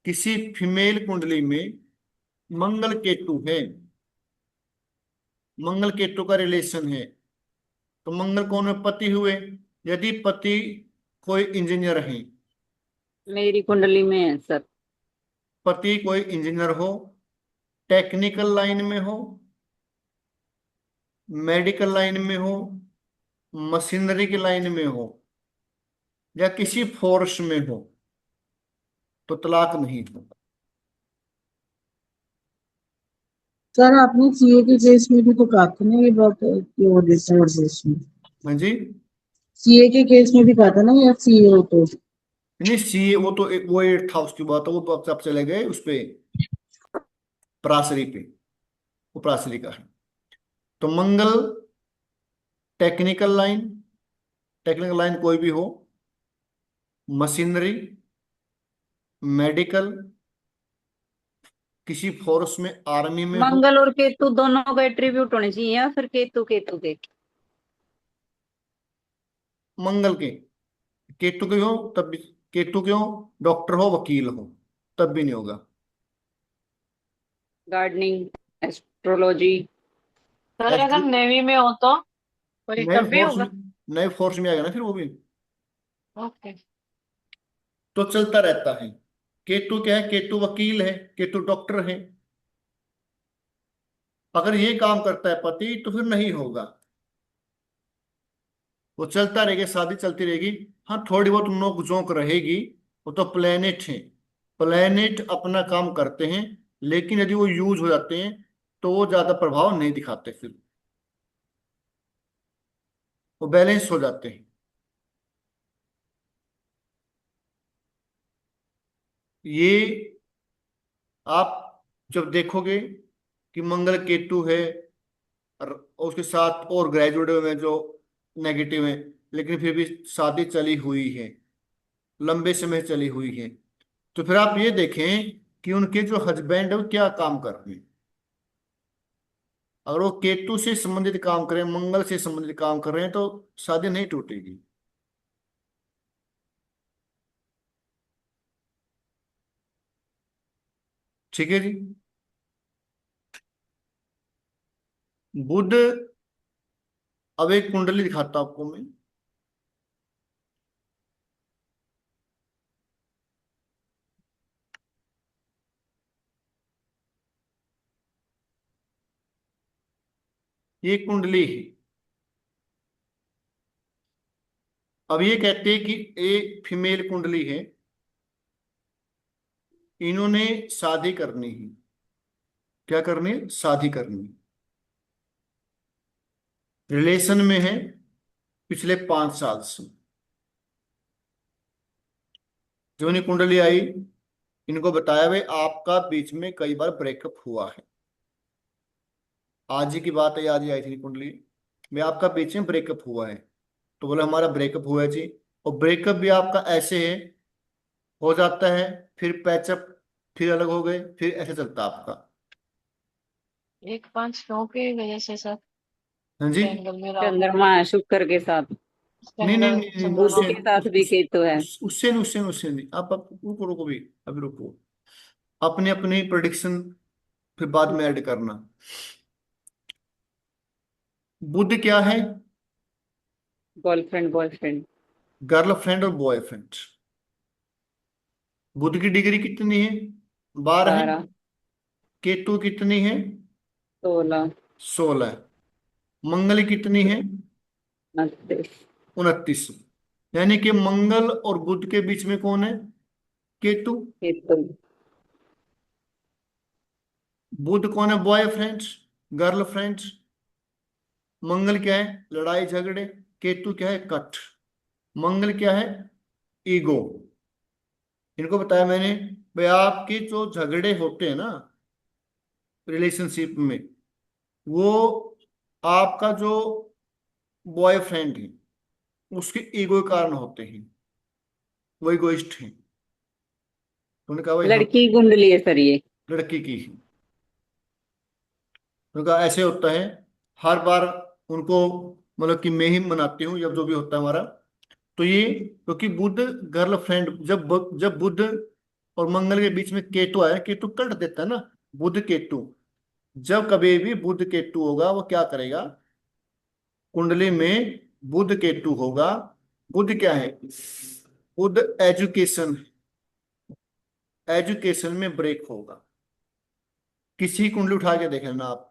किसी फीमेल कुंडली में मंगल केतु है, मंगल केतु का रिलेशन है, तो मंगल कौन में? पति हुए। यदि पति कोई इंजीनियर है, मेरी कुंडली में है सर। पति कोई इंजीनियर हो, टेक्निकल लाइन में हो, मेडिकल लाइन में हो, मशीनरी की लाइन में हो, या किसी फोर्स में हो, तो तलाक नहीं होगा। सर आपने सीए के केस में भी तो कहा था ना ये बात कि वो डिसऑर्डर्स में, हाँ जी। सीए के केस में भी कहा था ना, या सीए हो तो? नहीं, सी वो तो वो 8 था उसकी बात, वो तो अब चले गए उस पे, पराशरी पे। वो पराशरी का है। तो मंगल टेक्निकल लाइन, टेक्निकल लाइन कोई भी हो, मशीनरी, मेडिकल, किसी फोर्स में, आर्मी में हो। मंगल और केतु दोनों का एट्रीब्यूट होने चाहिए या फिर केतु केतु के? मंगल के, केतु के हो तब भी, केतु के हो, डॉक्टर हो, वकील हो, तब भी नहीं होगा। Gardening, astrology. सर अगर एस्ट्रो नेवी में हो तो कोई नए तब भी फोर्स होगा। में, नए फोर्स में आएगा ना फिर वो भी। ओके। तो चलता रहता है। केतु क्या है? केतु वकील है, केतु डॉक्टर है। अगर ये काम करता है पति तो फिर नहीं होगा। वो चलता रहेगा, शादी चलती रहेगी। हाँ, थोड़ी बहुत नोक झोंक रहेगी, वो तो प्लेनेट है। प्लेनेट अपना काम करते हैं, लेकिन यदि वो यूज हो जाते हैं तो वो ज्यादा प्रभाव नहीं दिखाते, फिर वो बैलेंस हो जाते हैं। ये आप जब देखोगे कि मंगल केतु है और उसके साथ और ग्रेजुएट में जो नेगेटिव है, लेकिन फिर भी शादी चली हुई है, लंबे समय चली हुई है, तो फिर आप ये देखें कि उनके जो हस्बैंड है वो क्या काम कर रहे हैं। अगर वो केतु से संबंधित काम करें, मंगल से संबंधित काम कर रहे हैं, तो शादी नहीं टूटेगी। ठीक है जी। बुध, अब एक कुंडली दिखाता हूं आपको मैं। ये कुंडली है। अब ये कहते हैं कि एक फीमेल कुंडली है, इन्होंने शादी करनी है। क्या करनी है? शादी करनी है। रिलेशन में है पिछले 5 साल से। जो इन्हें कुंडली आई, इनको बताया भाई आपका बीच में कई बार ब्रेकअप हुआ है। आज ही की बात है, आज ही आई थी कुंडली में, आपका बीच में ब्रेकअप हुआ है। तो बोले हमारा ब्रेकअप हुआ है जी। और ब्रेकअप भी आपका ऐसे है, हो जाता है, फिर पैचअप, फिर अलग हो गए, फिर ऐसे चलता आपका। 1 5 9 की वजह से सर, हाँ जी। ट्रायंगल में राहु, चंद्रमा शुक्र के साथ, नहीं नहीं ट्रायंगल नहीं नहीं, बुध चंद्रमा। उससे के साथ भी केतु है। उससे नहीं, उससे नहीं। आप रुको रुको भी, अभी रुको। अपने अपनी प्रोडिक्शन फिर बाद में ऐड करना। बुध क्या है? Girlfriend boyfriend. गर्लफ्रेंड और बॉयफ्रेंड। बुध की डिग्री कितनी है? 12 है। 12। केतु कितनी है? 16। 16। मंगल कितनी है? 29। 29। यानी कि मंगल और बुध के बीच में कौन है? केतु। केतु। बुध कौन है? Boyfriend, girlfriend. मंगल क्या है? लड़ाई झगड़े। केतु क्या है? कट। मंगल क्या है? ईगो। इनको बताया मैंने भाई आपके जो झगड़े होते हैं ना रिलेशनशिप में, वो आपका जो बॉयफ्रेंड है उसके ईगो के कारण होते हैं। वो इगोइस्ट है। तो उन्होंने कहा भाई हम लड़की कुंडली है सर ये। लड़की की है। उन्होंने कहा ऐसे होता है हर बार। उनको मतलब कि मैं ही मनाती हूँ जब जो भी होता है हमारा। तो ये क्योंकि बुध गर्लफ्रेंड, जब बुध और मंगल के बीच में केतु आया, केतु कट देता है ना। बुध केतु, जब कभी भी बुध केतु होगा वो क्या करेगा? कुंडली में बुध केतु होगा। बुध क्या है? बुध एजुकेशन, एजुकेशन में ब्रेक होगा। किसी कुंडली उठा के देख लेना आप,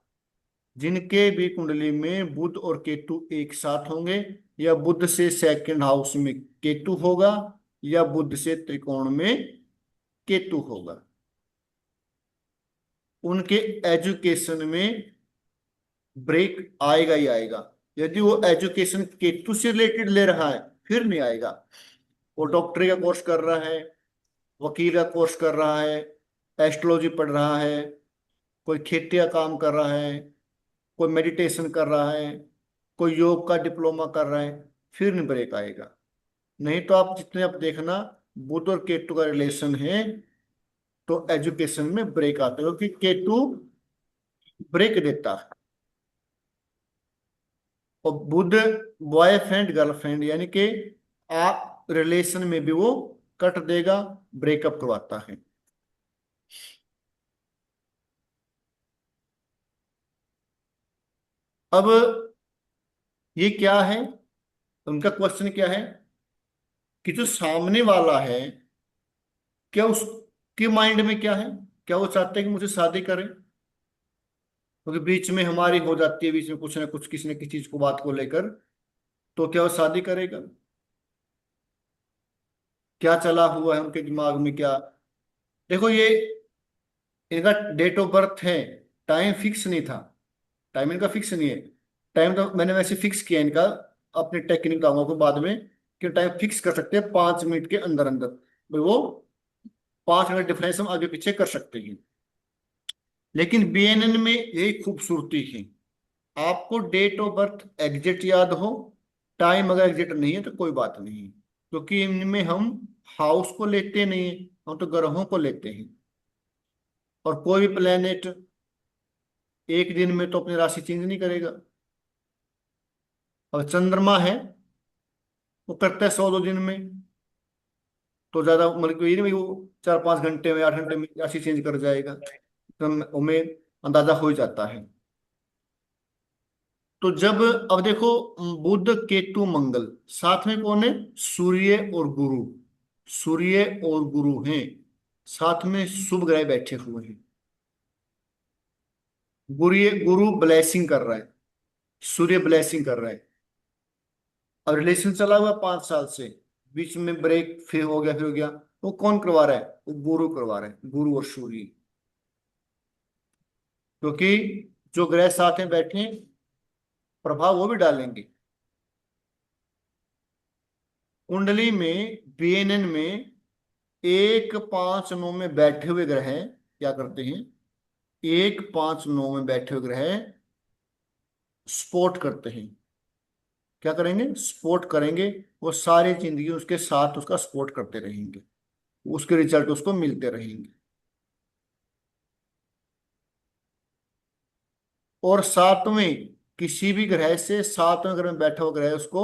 जिनके भी कुंडली में बुध और केतु एक साथ होंगे, या बुध से सेकंड हाउस में केतु होगा, या बुध से त्रिकोण में केतु होगा, उनके एजुकेशन में ब्रेक आएगा ही आएगा। यदि वो एजुकेशन केतु से रिलेटेड ले रहा है फिर नहीं आएगा। वो डॉक्टरी का कोर्स कर रहा है, वकील का कोर्स कर रहा है, एस्ट्रोलॉजी पढ़ रहा है, कोई खेती का काम कर रहा है, कोई मेडिटेशन कर रहा है, कोई योग का डिप्लोमा कर रहा है, फिर नहीं ब्रेक आएगा। नहीं तो आप जितने आप देखना बुध और केतु का रिलेशन है तो एजुकेशन में ब्रेक आता है, क्योंकि केतु ब्रेक देता है। और बुध बॉयफ्रेंड गर्लफ्रेंड, यानी कि आप रिलेशन में भी वो कट देगा, ब्रेकअप करवाता है। अब ये क्या है? उनका क्वेश्चन क्या है कि जो सामने वाला है, क्या उसके माइंड में क्या है? क्या वो चाहते हैं कि मुझे शादी करें? क्योंकि बीच में हमारी हो जाती है, बीच में कुछ ना कुछ किसी न किसी चीज को, बात को लेकर, तो क्या वो शादी करेगा? क्या चला हुआ है उनके दिमाग में क्या? देखो ये इनका डेट ऑफ बर्थ है, टाइम फिक्स नहीं था। टाइम इनका फिक्स नहीं है। टाइम तो मैंने वैसे फिक्स किया इनका, अपने टेक्निक बताऊंगा आपको बाद में, कि टाइम फिक्स कर सकते हैं 5 मिनट के अंदर अंदर। भाई वो 5 मिनट डिफरेंस हम आगे पीछे कर सकते हैं। लेकिन बीएनएन में यही खूबसूरती है, आपको डेट ऑफ बर्थ एग्जैक्ट याद हो, टाइम अगर एग्जैक्ट नहीं है तो कोई बात नहीं, क्योंकि इनमें हम हाउस को लेते नहीं हैं, हम तो ग्रहों को लेते हैं। और कोई भी प्लेनेट एक दिन में तो अपनी राशि चेंज नहीं करेगा। अब चंद्रमा है, वो करता है 100-2 दिन में, तो ज्यादा मतलब कि ये नहीं भाई वो 4-5 घंटे में 8 घंटे में राशि चेंज कर जाएगा, तो हमें अंदाजा हो ही जाता है। तो जब, अब देखो, बुध केतु मंगल साथ में कौन है, सूर्य और गुरु, सूर्य और गुरु हैं साथ में, शुभ ग्रह बैठे हुए हैं। गुरु गुरु ब्लेसिंग कर रहा है, सूर्य ब्लेसिंग कर रहा है। अब रिलेशन चला हुआ 5 साल से, बीच में ब्रेक फिर हो गया, फिर हो गया, वो कौन करवा रहा है, वो गुरु करवा रहा है, गुरु और सूर्य। क्योंकि जो ग्रह साथ में बैठे हैं, प्रभाव वो भी डालेंगे। कुंडली में बीएनएन में 1 5 9 में बैठे हुए ग्रह क्या करते हैं, 1 5 9 में बैठे हुए ग्रह सपोर्ट करते हैं। क्या करेंगे, सपोर्ट करेंगे। वो सारी जिंदगी उसके साथ उसका सपोर्ट करते रहेंगे, उसके रिजल्ट उसको मिलते रहेंगे। और सातवें, किसी भी ग्रह से सातवें ग्रह में बैठा हुआ ग्रह उसको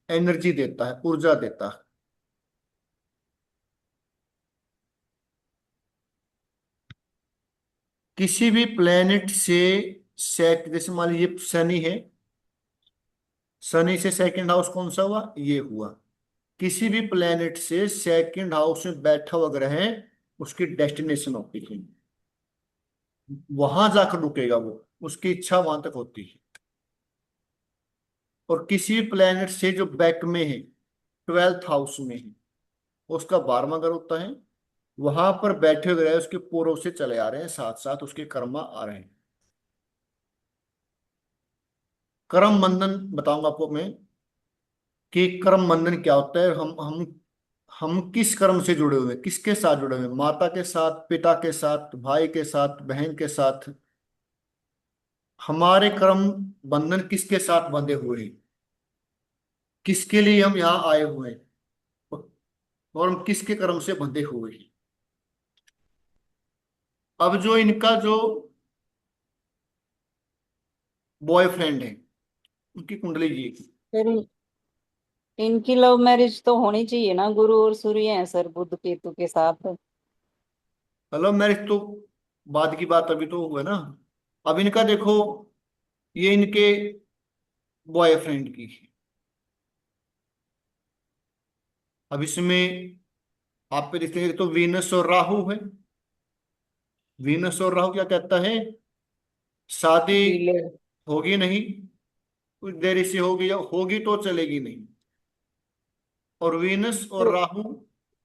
एनर्जी देता है, ऊर्जा देता है। किसी भी प्लेनेट से जैसे मान लीजिए शनि है, शनि से सेकंड हाउस कौन सा हुआ, ये हुआ। किसी भी प्लेनेट से सेकंड हाउस में बैठा हुआ ग्रह है, उसकी डेस्टिनेशन होती है, वहां जाकर रुकेगा वो, उसकी इच्छा वहां तक होती है। और किसी भी प्लेनेट से जो बैक में है, 12th हाउस में है, उसका 12वां घर होता है, वहां पर बैठे हुए ग्रह उसके पूर्व से चले आ रहे हैं, साथ साथ उसके कर्म आ रहे हैं। कर्म बंधन बताऊंगा आपको मैं, कि कर्म बंधन क्या होता है। हम किस कर्म से जुड़े हुए हैं, किसके साथ जुड़े हुए हैं, माता के साथ, पिता के साथ, भाई के साथ, बहन के साथ, हमारे कर्म बंधन किसके साथ बंधे हुए हैं, किसके लिए हम यहाँ आए हुए हैं, और हम किसके कर्म से बंधे हुए हैं। अब जो इनका जो बॉयफ्रेंड है, उनकी कुंडली ये, फिर इनकी लव मैरिज तो होनी चाहिए ना, गुरु और सूर्य हैं सर बुध केतु के साथ। लव मैरिज तो बाद की बात, अभी तो हुआ ना। अब इनका देखो, ये इनके बॉयफ्रेंड की है। अब इसमें आप पे देखते हैं तो वीनस और राहु है। वीनस और राहु क्या कहता है, शादी डिले। होगी नहीं, कुछ देरी से होगी, या होगी तो चलेगी नहीं। और वीनस और तो राहु,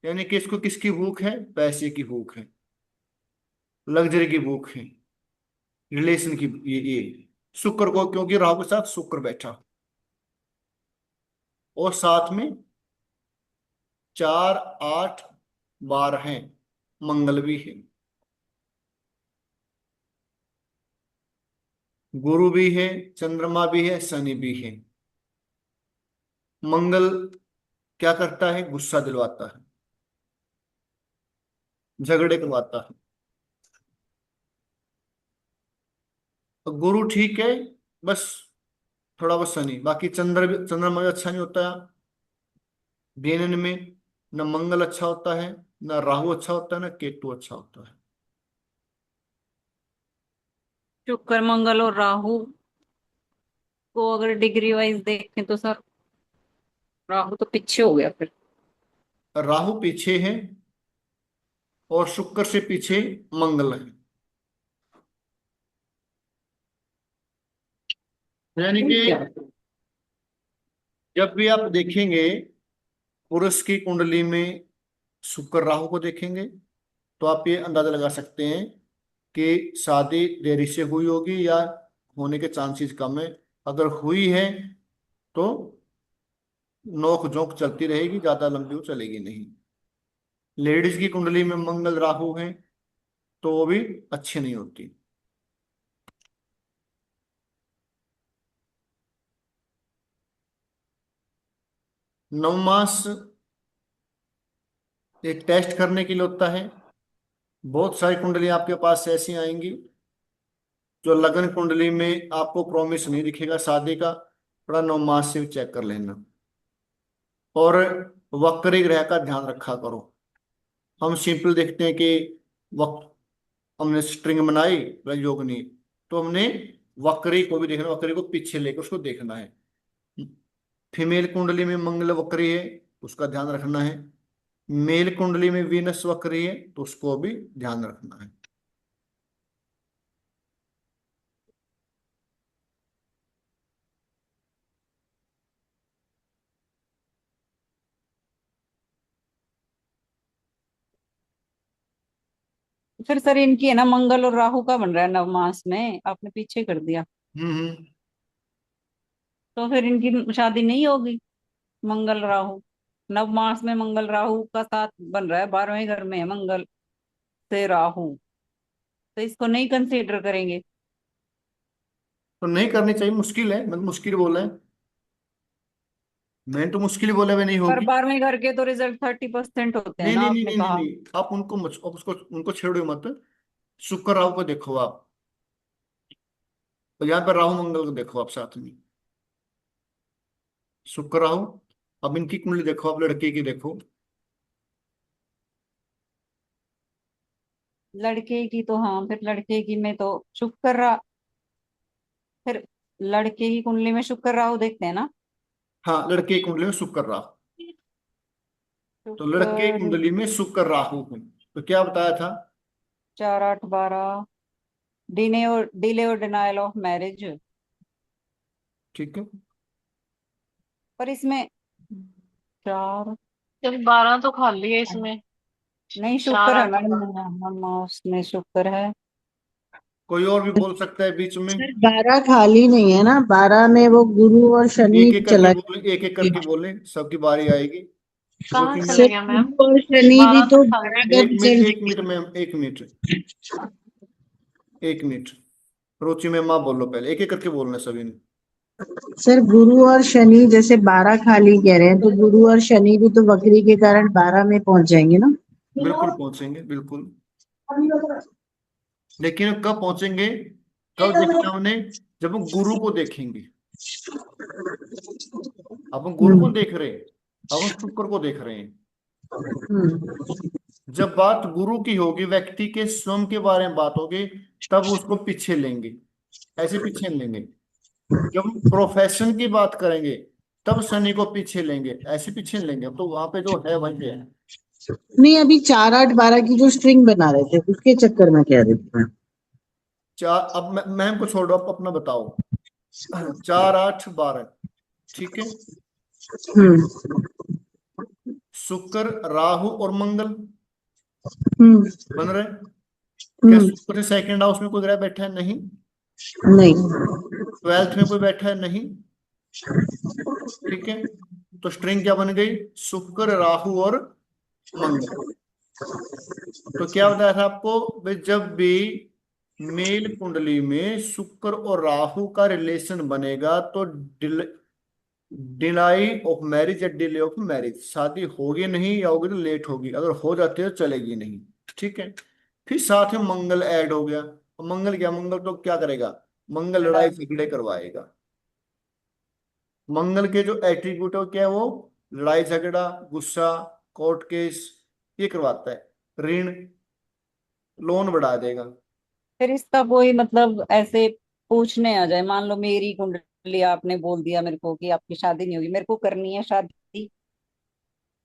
यानी कि इसको किसकी भूख है, पैसे की भूख है, लग्जरी की भूख है, रिलेशन की, ये शुक्र को, क्योंकि राहु के साथ शुक्र बैठा, और साथ में 4 8 12 हैं, मंगल भी है, गुरु भी है, चंद्रमा भी है, शनि भी है। मंगल क्या करता है, गुस्सा दिलवाता है, झगड़े करवाता है। तो गुरु ठीक है, बस थोड़ा बहुत शनि, बाकी चंद्रमा भी अच्छा नहीं होता है बीएनएन में। न मंगल अच्छा होता है, न राहु अच्छा होता है, न केतु अच्छा होता है। शुक्र मंगल और राहु को अगर डिग्री वाइज देखें तो सर राहु तो पीछे हो गया फिर। राहु पीछे है, और शुक्र से पीछे मंगल है। यानी कि क्या जब भी आप देखेंगे पुरुष की कुंडली में शुक्र राहु को देखेंगे, तो आप ये अंदाजा लगा सकते हैं कि शादी देरी से हुई होगी, या होने के चांसेस कम है। अगर हुई है तो नोक झोंक चलती रहेगी, ज्यादा लंबी वो चलेगी नहीं। लेडीज की कुंडली में मंगल राहु है तो वो भी अच्छी नहीं होती। नवमास एक टेस्ट करने के लिए होता है। बहुत सारी कुंडली आपके पास ऐसी आएंगी जो लगन कुंडली में आपको प्रॉमिस नहीं दिखेगा शादी का, थोड़ा नवमास से चेक कर लेना। और वक्री ग्रह का ध्यान रखा करो। हम सिंपल देखते हैं कि वक्त हमने स्ट्रिंग बनाई वह योग नहीं, तो हमने वक्री को भी देखना, वक्री को पीछे लेकर उसको देखना है। फीमेल कुंडली में मंगल वक्री है, उसका ध्यान रखना है। मेल कुंडली में वीनस वक्री है तो उसको भी ध्यान रखना है। फिर सर इनकी है ना मंगल और राहु का बन रहा है नवमास में, आपने पीछे कर दिया। हम्म। तो फिर इनकी शादी नहीं होगी। मंगल राहु, नवमास में मंगल राहु का साथ बन रहा है, 12वें घर में है मंगल से राहु, तो इसको नहीं कंसीडर करेंगे। तो नहीं करनी चाहिए, मुश्किल है, मतलब मुश्किल बोला है, मैंने तो मुश्किल ही बोला है नहीं पर होगी। 12वें घर के तो रिजल्ट 30% होते हैं नहीं ना, नहीं नहीं आपने नहीं नहीं कहा। नहीं, आप उनको आप उसको उनको छेड़ो मत। शुक्र राहु को देखो आप, और यहाँ पर राहु मंगल को देखो आप साथ में, शुक्र राहु। अब इनकी कुंडली देखो आप, लड़के की देखो। लड़के की तो हाँ, फिर लड़के की में तो शुक्र फिर लड़के की कुंडली में शुक्र राहु देखते हैं ना। हाँ, लड़के की कुंडली में शुक्र राहु, तो लड़के की शुक्र कुंडली में शुक्र राहु है, तो क्या बताया था? 4 8 12, डिले और डिनायल ऑफ मैरिज। ठीक है। पर इसमें 4 जब 12 तो खाली है इसमें। नहीं, चार शुक्र है आठ मैडम, बारह। मम्मा उसमें शुक्र है। कोई और भी बोल सकता है बीच में? सर 12 खाली नहीं है ना, 12 में वो गुरु और शनि एक एक करके चला बोले, एक एक करके बोले, सबकी बारी आएगी। कहाँ रुचि चले मैम, सर गया मैम? गुरु और शनि भी 12 तो तो खाली 12 है। का रिजल्ट एक मिनट मैम, एक मिनट, एक मिनट। रुचि मैम आप बोलो पहले, एक एक करके बोलना है सभी ने। सर गुरु और शनि जैसे 12 खाली कह रहे हैं, तो गुरु और शनि भी तो वक्री के कारण 12 में पहुंच जाएंगे ना। बिल्कुल पहुंचेंगे, बिल्कुल। लेकिन कब पहुंचेंगे, कब देखना उन्हें? जब हम गुरु को देखेंगे। अब हम गुरु को हम्म देख रहे हैं, अब हम शुक्र को देख रहे हैं। हम्म जब बात गुरु की होगी, व्यक्ति के स्वयं के बारे में बात होगी, तब उसको पीछे लेंगे, ऐसे पीछे नहीं लेंगे। जब हम प्रोफेशन की बात करेंगे तब शनि को पीछे लेंगे, ऐसे पीछे नहीं लेंगे। तो वहां पे जो है वही है। नहीं, अभी 4 8 12 की जो स्ट्रिंग बना रहे थे उसके चक्कर में कह रही थी मैं। चार, अब मैम को छोड़ो, आप अपना बताओ। 4 8 12, ठीक है। हम्म शुक्र राहु और मंगल हम्म बन रहे। क्या हम्म शुक्र से सेकंड हाउस में कोई ग्रह बैठा है? नहीं। नहीं। 12th में कोई बैठा है? नहीं। ठीक है, तो स्ट्रिंग क्या बन गई? शुक्र राहु और मंगल। तो क्या बताया था आपको भाई, जब भी मेल कुंडली में शुक्र और राहु का रिलेशन बनेगा तो डिनाई ऑफ मैरिज या डिले ऑफ मैरिज, शादी होगी नहीं, या होगी तो लेट होगी, अगर हो जाती है तो चलेगी नहीं। ठीक है। फिर साथ में मंगल ऐड हो गया, और मंगल क्या, मंगल तो क्या करेगा? मंगल लड़ाई झगड़े करवाएगा। मंगल के जो एट्रीब्यूट है वो क्या है? वो लड़ाई झगड़ा, गुस्सा, कोर्ट केस, ये करवाता है। ऋण, लोन बढ़ा देगा। फिर इसका कोई मतलब ऐसे पूछने आ जाए, मान लो मेरी कुंडली आपने बोल दिया मेरे को कि आपकी शादी नहीं होगी, मेरे को करनी है शादी।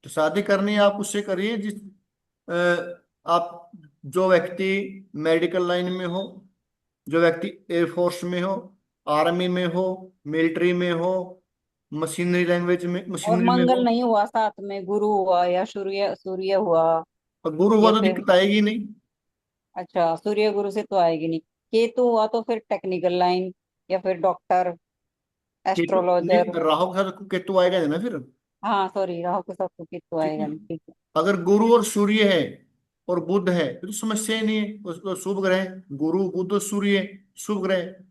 तो शादी करनी है आप उससे करिए जिस आप, जो व्यक्ति मेडिकल लाइन में हो, जो व्यक्ति एयरफोर्स में हो, आर्मी में हो, मिलिट्री में हो, और मशीनरी में मंगल हो। नहीं हुआ साथ में, गुरु हुआ या सूर्य सूर्य हुआ, और गुरु हुआ या तो फिर दिक्कत आएगी नहीं। अच्छा सूर्य गुरु से तो आएगी नहीं। केतु हुआ तो फिर टेक्निकल लाइन, या फिर डॉक्टर, केतु एस्ट्रोलॉजर। नहीं, राहु के साथ केतु आएगा नहीं ना फिर। हाँ सॉरी, राहु के साथ तो केतु ठीक आएगा है। नहीं, ठीक है। अगर गुरु और सूर्य है और बुध है तो समस्या ही नहीं है, उसको शुभ ग्रह है। गुरु बुध सूर्य शुभ ग्रह है।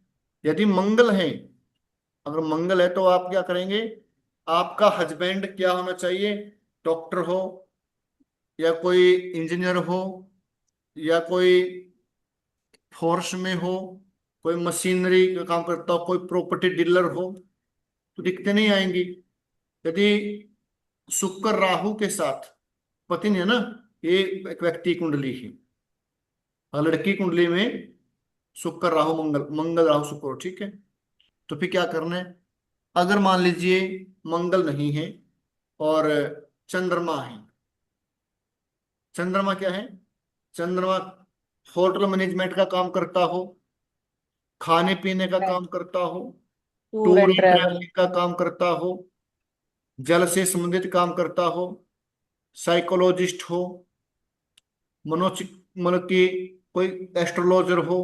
यदि मंगल है, अगर मंगल है तो आप क्या करेंगे, आपका हस्बैंड क्या होना चाहिए, डॉक्टर हो, या कोई इंजीनियर हो, या कोई फोर्स में हो, कोई मशीनरी का काम करता हो, कोई प्रॉपर्टी डीलर हो, तो दिक्कतें नहीं आएंगी। यदि शुक्र राहु के साथ, पति नहीं है ना, ये एक व्यक्ति कुंडली है, और लड़की कुंडली में शुक्र राहु मंगल, मंगल राहु शुक्र, ठीक है। तो फिर क्या करना है, अगर मान लीजिए मंगल नहीं है और चंद्रमा है। चंद्रमा क्या है, चंद्रमा होटल मैनेजमेंट का काम करता हो, खाने पीने का काम करता हो, tour tour and and travel. Travelling का काम करता हो, जल से संबंधित काम करता हो, साइकोलॉजिस्ट हो, मनोचिक मतलब कि कोई एस्ट्रोलॉजर हो,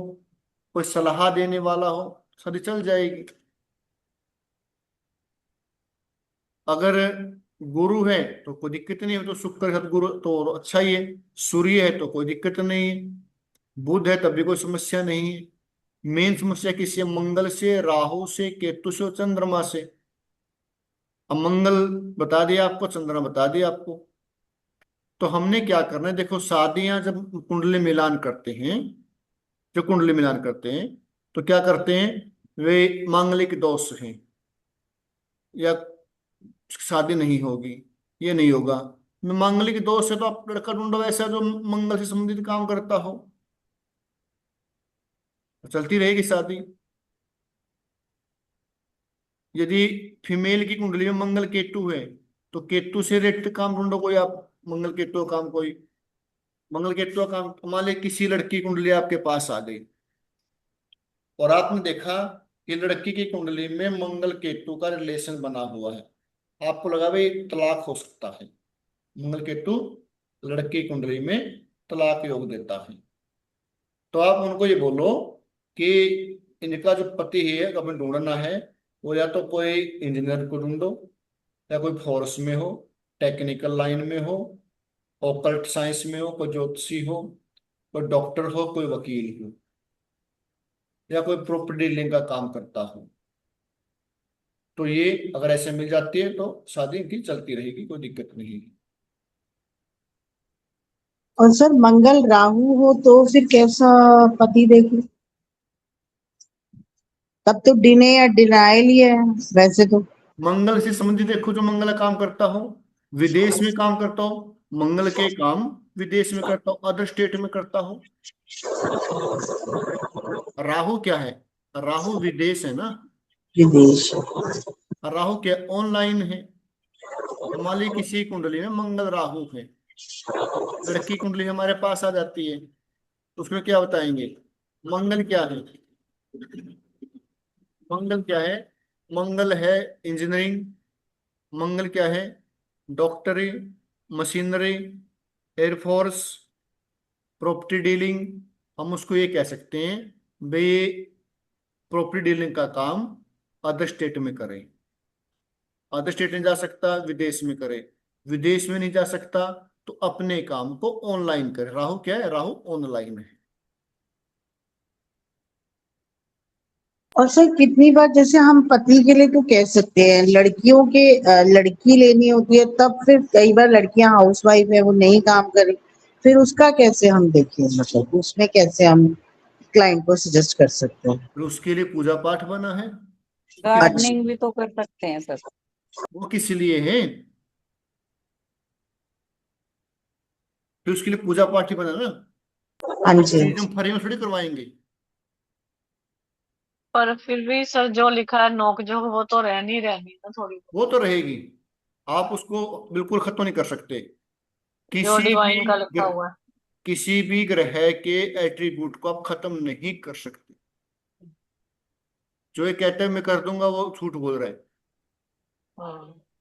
कोई सलाह देने वाला हो, सारी चल जाएगी। अगर गुरु है तो कोई दिक्कत नहीं है, तो शुक्र है तो गुरु तो और अच्छा ही है। सूर्य है तो कोई दिक्कत नहीं है। बुध है तब भी कोई समस्या नहीं है। मेन समस्या किसी है, मंगल से, राहु से, केतु से और चंद्रमा से। अब मंगल बता दिया आपको, चंद्रमा बता दिया आपको। तो हमने क्या करना है, देखो शादियां जब कुंडली मिलान करते हैं, जो कुंडली मिलान करते हैं तो क्या करते हैं, वे मांगलिक दोष हैं या शादी नहीं होगी, ये नहीं होगा। मांगलिक दोष है तो आप लड़का ढूंढो ऐसा जो मंगल से संबंधित काम करता हो, तो चलती रहेगी शादी। यदि फीमेल की कुंडली में मंगल केतु है तो केतु से रिलेटेड काम ढूंढो कोई आप, मंगल केतु का काम कोई, मंगल केतु का काम। मान ली किसी लड़की की कुंडली आपके पास आ गई और आपने देखा कि लड़की की कुंडली में मंगल केतु का रिलेशन बना हुआ है, आपको लगा भाई तलाक हो सकता है। मंगल केतु लड़की की कुंडली में तलाक योग देता है। तो आप उनको ये बोलो कि इनका जो पति है अपने ढूंढना है, वो या तो कोई इंजीनियर को ढूंढो, या कोई फोर्स में हो, टेक्निकल लाइन में हो, ऑकल्ट साइंस में हो, कोई ज्योतिषी हो, कोई डॉक्टर हो, कोई वकील हो, या कोई प्रॉपर्टी डीलिंग का काम करता हो। तो ये अगर ऐसे मिल जाती है तो शादी इनकी चलती रहेगी, कोई दिक्कत नहीं है। और सर मंगल राहु हो तो फिर कैसा पति देखे? तब तो डिने या डिनायल ही है वैसे तो। मंगल से संबंधित देखो, जो मंगल का काम करता हो, विदेश में काम करता हो, मंगल के काम विदेश में करता हो, अदर स्टेट में करता हो। राहु क्या है, राहु विदेश है ना, विदेश। राहु क्या ऑनलाइन है। तो मान ली किसी कुंडली में मंगल राहु है, लड़की कुंडली हमारे पास आ जाती है, तो उसमें क्या बताएंगे, मंगल क्या है, मंगल क्या है, मंगल है इंजीनियरिंग, मंगल क्या है, डॉक्टरी, मशीनरी, एयरफोर्स, प्रॉपर्टी डीलिंग। हम उसको ये कह सकते हैं भाई प्रॉपर्टी डीलिंग का काम अदर स्टेट में करें, अदर स्टेट नहीं जा सकता विदेश में करे, विदेश में नहीं जा सकता तो अपने काम को ऑनलाइन करे। राहु क्या है, राहु ऑनलाइन है। और सर कितनी बार जैसे हम पति के लिए तो कह सकते हैं, लड़कियों के लड़की लेनी होती है तब फिर कई बार लड़कियां हाउसवाइफ है वो नहीं काम करे, फिर उसका कैसे हम देखें, मतलब उसमें कैसे हम क्लाइंट को सजेस्ट कर सकते हैं? फिर उसके लिए पूजा पाठ बना है। अच्छा। गार्डनिंग भी तो कर सकते हैं सर। वो किस लिए है, फिर उसके लिए पूजा पाठ ही बना ना। हाँ वो जी। चीज हम फ्री में थोड़ी करवाएंगे। पर फिर भी सर जो लिखा है नोकझोंक वो तो रहनी रहनी है ना थोड़ी बहुत। वो तो रहेगी, आप उसको बिल्कुल खत्म नहीं कर सकते। जो किसी डिवाइन भी का लिखा हुआ है। किसी भी ग्रह के एट्रीब्यूट को आप खत्म नहीं कर सकते। जो ये कहते हैं मैं कर दूंगा वो झूठ बोल रहा है।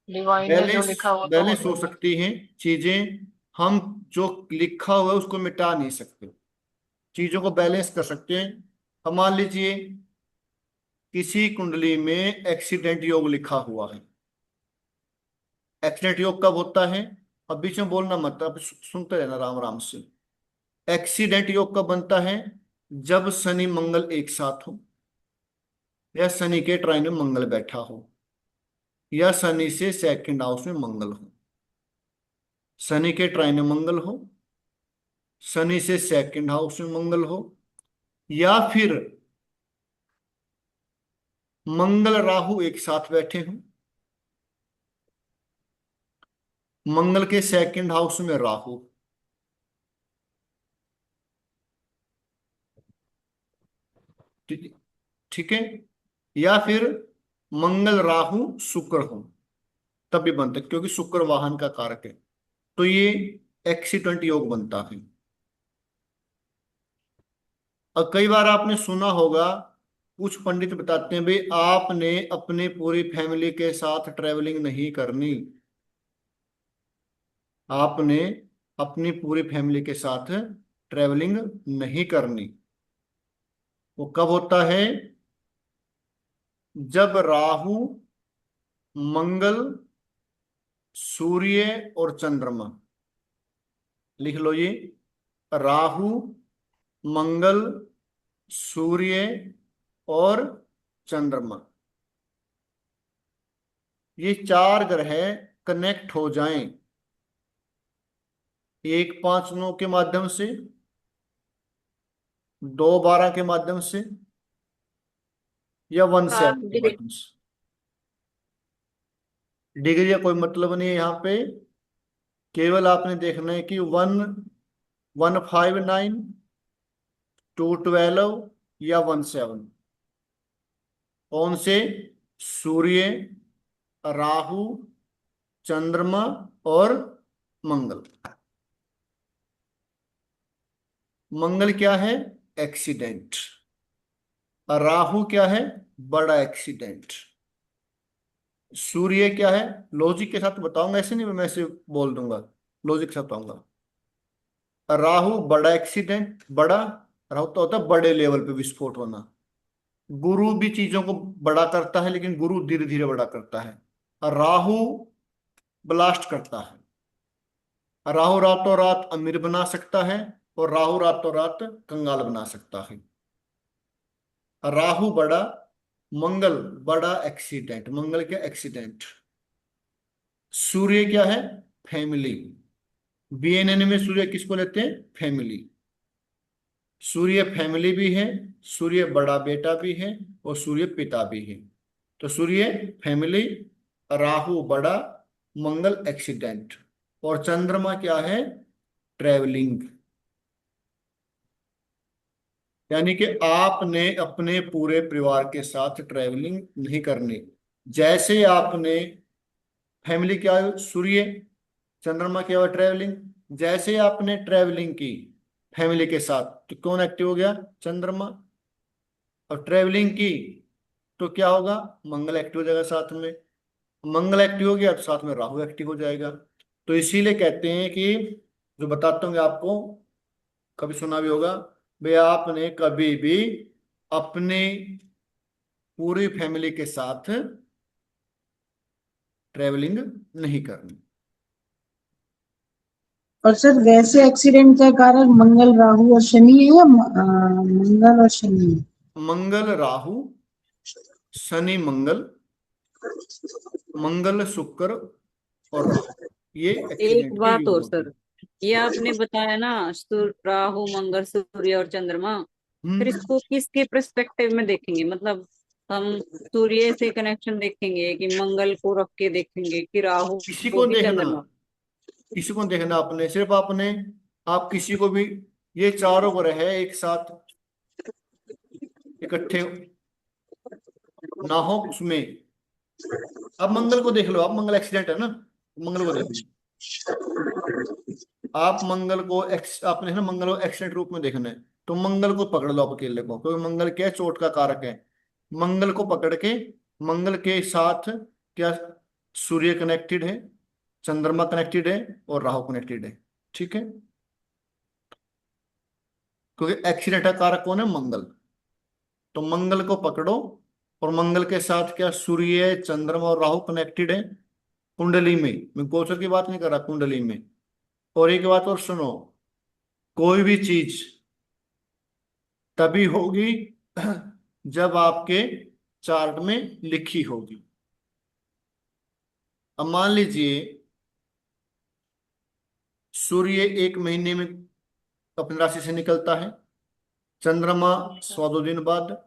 डिवाइन ने जो बैलेंस लिखा हुआ तो बैलेंस होना हो ही है। सकती हैं चीजें, हम जो लिखा हुआ है उसको मिटा नहीं सकते, चीजों को बैलेंस कर सकते हैं। हम मान लीजिए किसी कुंडली में एक्सीडेंट योग लिखा हुआ है, एक्सीडेंट योग कब होता है? अब बीच में बोलना मत, अब सुनते रहना राम राम से। एक्सीडेंट योग कब बनता है? जब शनि मंगल एक साथ हो, या शनि के ट्राइन में मंगल बैठा हो, या शनि से सेकंड हाउस में मंगल हो। शनि के ट्राइन में मंगल हो, शनि से सेकंड हाउस में मंगल हो, या फिर मंगल राहु एक साथ बैठे हों, मंगल के सेकंड हाउस में राहु, ठीक ठीक है, या फिर मंगल राहु शुक्र हो, तब भी बनता है, क्योंकि शुक्र वाहन का कारक है। तो ये एक्सीडेंट योग बनता है। और कई बार आपने सुना होगा, कुछ पंडित बताते हैं भाई आपने अपने पूरी फैमिली के साथ ट्रेवलिंग नहीं करनी, आपने अपनी पूरी फैमिली के साथ ट्रेवलिंग नहीं करनी। वो कब होता है? जब राहु, मंगल, सूर्य और चंद्रमा, लिख लो ये, राहु, मंगल, सूर्य और चंद्रमा, ये चार ग्रह कनेक्ट हो जाएं 1-5-9 के माध्यम से, 2-12 के माध्यम से, या 1-7 के डिग्री। माध्यम से। डिग्री का कोई मतलब नहीं है यहाँ पे, केवल आपने देखना है कि 1-1-5-9, 2-12 या 1-7, कौन से? सूर्य, राहु, चंद्रमा और मंगल। मंगल क्या है? एक्सीडेंट। राहु क्या है? बड़ा एक्सीडेंट। सूर्य क्या है? लॉजिक के साथ बताऊंगा, ऐसे नहीं मैं ऐसे बोल दूंगा, लॉजिक के साथ बताऊंगा। राहु बड़ा एक्सीडेंट, बड़ा राहु तो होता है बड़े लेवल पे विस्फोट होना। गुरु भी चीजों को बड़ा करता है, लेकिन गुरु धीरे धीरे बड़ा करता है। राहु ब्लास्ट करता है। राहु रातों रात अमीर बना सकता है, और राहु रातों रात कंगाल बना सकता है। राहु बड़ा, मंगल बड़ा एक्सीडेंट। मंगल क्या? एक्सीडेंट। सूर्य क्या है? फैमिली। बीएनएन में सूर्य किसको लेते हैं? फैमिली। सूर्य फैमिली भी है, सूर्य बड़ा बेटा भी है, और सूर्य पिता भी है। तो सूर्य फैमिली, राहु बड़ा, मंगल एक्सीडेंट, और चंद्रमा क्या है? ट्रेवलिंग। यानी कि आपने अपने पूरे परिवार के साथ ट्रेवलिंग नहीं करनी। जैसे आपने फैमिली क्या है? सूर्य, चंद्रमा क्या हुआ? ट्रेवलिंग। जैसे आपने ट्रेवलिंग की फैमिली के साथ, तो कौन एक्टिव हो गया? चंद्रमा। और ट्रेवलिंग की तो क्या होगा? मंगल एक्टिव हो जाएगा साथ में। मंगल एक्टिव हो गया तो साथ में राहु एक्टिव हो जाएगा। तो इसीलिए कहते हैं कि, जो बताता हूँ आपको, कभी सुना भी होगा भाई आपने कभी भी अपनी पूरी फैमिली के साथ ट्रेवलिंग नहीं करनी। और सर वैसे एक्सीडेंट का कारण मंगल राहु और शनि है या मंगल और शनि है? मंगल राहु, शनि मंगल, मंगल शुक्र और राहु, ये एक एक्सीडेंट के बात योग और होते सर, हैं। ये आपने बताया ना, राहु मंगल सूर्य और चंद्रमा, फिर हम्म। इसको किसके पर्सपेक्टिव में देखेंगे? मतलब हम सूर्य से कनेक्शन देखेंगे कि मंगल को रख के देखेंगे कि राहु किसी को को कि देखना, चंद्रमा? किसी को देखना आपने, सिर्फ आपने, आप किसी को भी, ये चारों ग्रह एक साथ इकट्ठे ना हो उसमें। अब मंगल को देख लो, आप मंगल एक्सीडेंट है ना, मंगल को देख लो। आप मंगल को आपने है ना, मंगल को एक्सीडेंट रूप में देखना है, तो मंगल को पकड़ लो आप अकेले को, क्योंकि मंगल क्या है? चोट का कारक है। मंगल को पकड़ के, मंगल के साथ क्या सूर्य कनेक्टेड है, चंद्रमा कनेक्टेड है, और राहु कनेक्टेड है। ठीक है, क्योंकि एक्सीडेंट का कारक कौन है? मंगल। तो मंगल को पकड़ो, और मंगल के साथ क्या सूर्य, चंद्रमा और राहु कनेक्टेड है, कुंडली में, मैं गोचर की बात नहीं कर रहा, कुंडली में। और एक बात और सुनो, कोई भी चीज तभी होगी जब आपके चार्ट में लिखी होगी। अब मान लीजिए सूर्य 1 महीने में अपनी राशि से निकलता है, चंद्रमा 102 दिन बाद,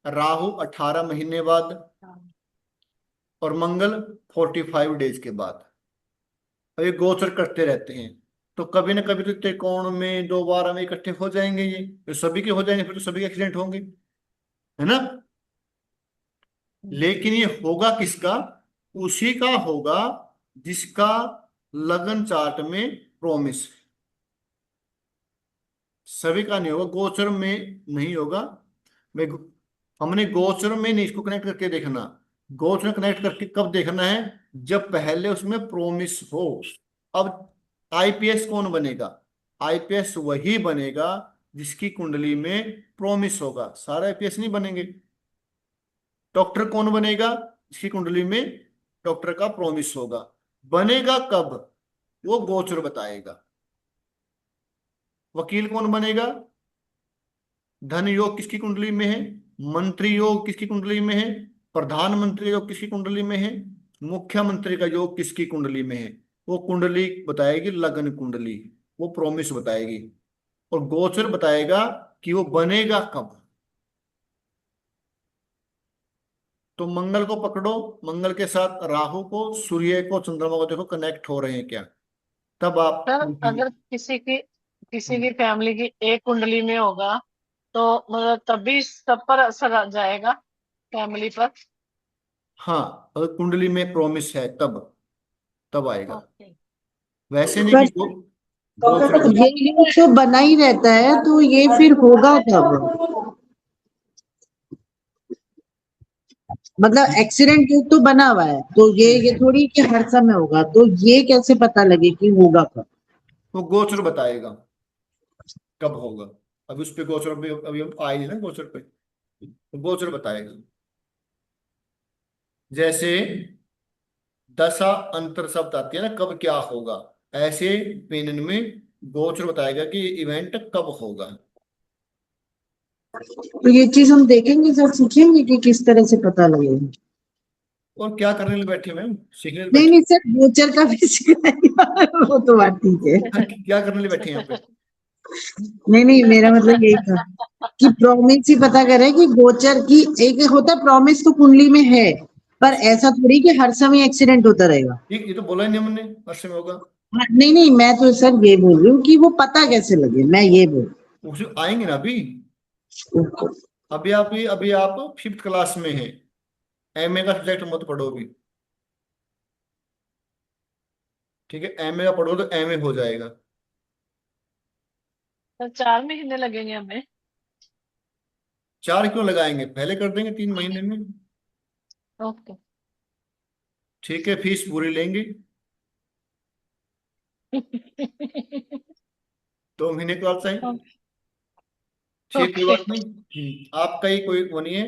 राहु 18 महीने बाद, और मंगल 45 डेज के बाद। और ये गोचर करते रहते हैं, तो कभी ना कभी तो त्रिकोण में 2 बार में इकट्ठे हो जाएंगे, ये तो सभी के हो जाएंगे, फिर तो सभी के एक्सीडेंट होंगे, है ना। लेकिन ये होगा किसका? उसी का होगा जिसका लगन चार्ट में प्रॉमिस। सभी का नहीं होगा, गोचर में नहीं होगा। मैं हमने गोचर में नहीं, इसको कनेक्ट करके देखना। गोचर कनेक्ट करके कब देखना है? जब पहले उसमें प्रॉमिस हो। अब आईपीएस कौन बनेगा? आईपीएस वही बनेगा जिसकी कुंडली में प्रॉमिस होगा, सारे आईपीएस नहीं बनेंगे। डॉक्टर कौन बनेगा? जिसकी कुंडली में डॉक्टर का प्रॉमिस होगा। बनेगा कब? वो गोचर बताएगा। वकील कौन बनेगा? धन योग किसकी कुंडली में है? मंत्री योग किसकी कुंडली में है? प्रधानमंत्री योग किसकी कुंडली में है? मुख्यमंत्री का योग किसकी कुंडली में है? वो कुंडली बताएगी, लगन कुंडली, वो प्रॉमिस बताएगी। और गोचर बताएगा कि वो बनेगा कब। तो मंगल को पकड़ो, मंगल के साथ राहु को, सूर्य को, चंद्रमा को देखो कनेक्ट हो रहे हैं क्या, तब आप सर अगर किसी की फैमिली की एक कुंडली में होगा तो मतलब तभी सब पर असर आ जाएगा, फैमिली पर। हाँ, अगर कुंडली में प्रॉमिस है तब तब आएगा। ओके। वैसे नहीं कि बस गोचर ये योग तो बना ही रहता है, तो ये फिर होगा कब? मतलब एक्सीडेंट योग तो बना हुआ है, तो ये थोड़ी कि हर समय होगा, तो ये कैसे पता लगे कि होगा कब? वो गोचर बताएगा कब होगा। अभी उस पे गोचर अभी हम आए नहीं ना गोचर पे, तो गोचर बताएगा। जैसे दशा अंतर शब्द आती है ना, कब क्या होगा, ऐसे पेन में गोचर बताएगा कि इवेंट कब होगा। तो ये चीज हम देखेंगे सर, सीखेंगे कि किस तरह से पता लगेगा। और क्या करने लिए बैठे मैम? सीखने लिए नहीं बैठे? नहीं सर, गोचर का भी सिखाएगा वो तो बात ठीक है। क्या करने लिए बैठे हैं यहाँ पे? नहीं नहीं, मेरा मतलब यही था कि प्रॉमिस ही पता करे कि गोचर की एक होता है प्रॉमिस, तो कुंडली में है, पर ऐसा थोड़ी कि हर समय एक्सीडेंट होता रहेगा। ये तो बोला ही नहीं हमने वर्ष में होगा। हाँ, नहीं नहीं, मैं तो सर ये बोल रही हूँ कि वो पता कैसे लगे, मैं ये बोल उसे आएंगे ना अभी। रही हूँ। अभी आप 5th क्लास में हैं, एमए का सब्जेक्ट मत पढ़ो अभी, ठीक है? एमए का पढ़ो तो एमए हो जाएगा। तो 4 महीने लगेंगे हमें। 4 क्यों लगाएंगे, पहले कर देंगे 3 महीने में। ओके। ठीक है, फीस पूरी लेंगे, 2 महीने के बाद सही। ठीक, कोई ओके। बात नहीं। आपका ही कोई वो नहीं है,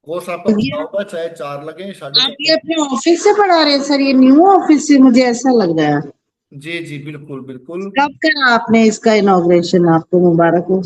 कोर्स आपका ये पूरा होगा, चाहे 4 लगे, साढ़े आप ये 4 अपने ऑफिस से पढ़ा रहे हैं सर? ये न्यू ऑफिस से मुझे ऐसा लग रहा है। जी जी, बिल्कुल बिल्कुल। कब करा आपने इसका इनॉग्रेशन? आपको मुबारक हो।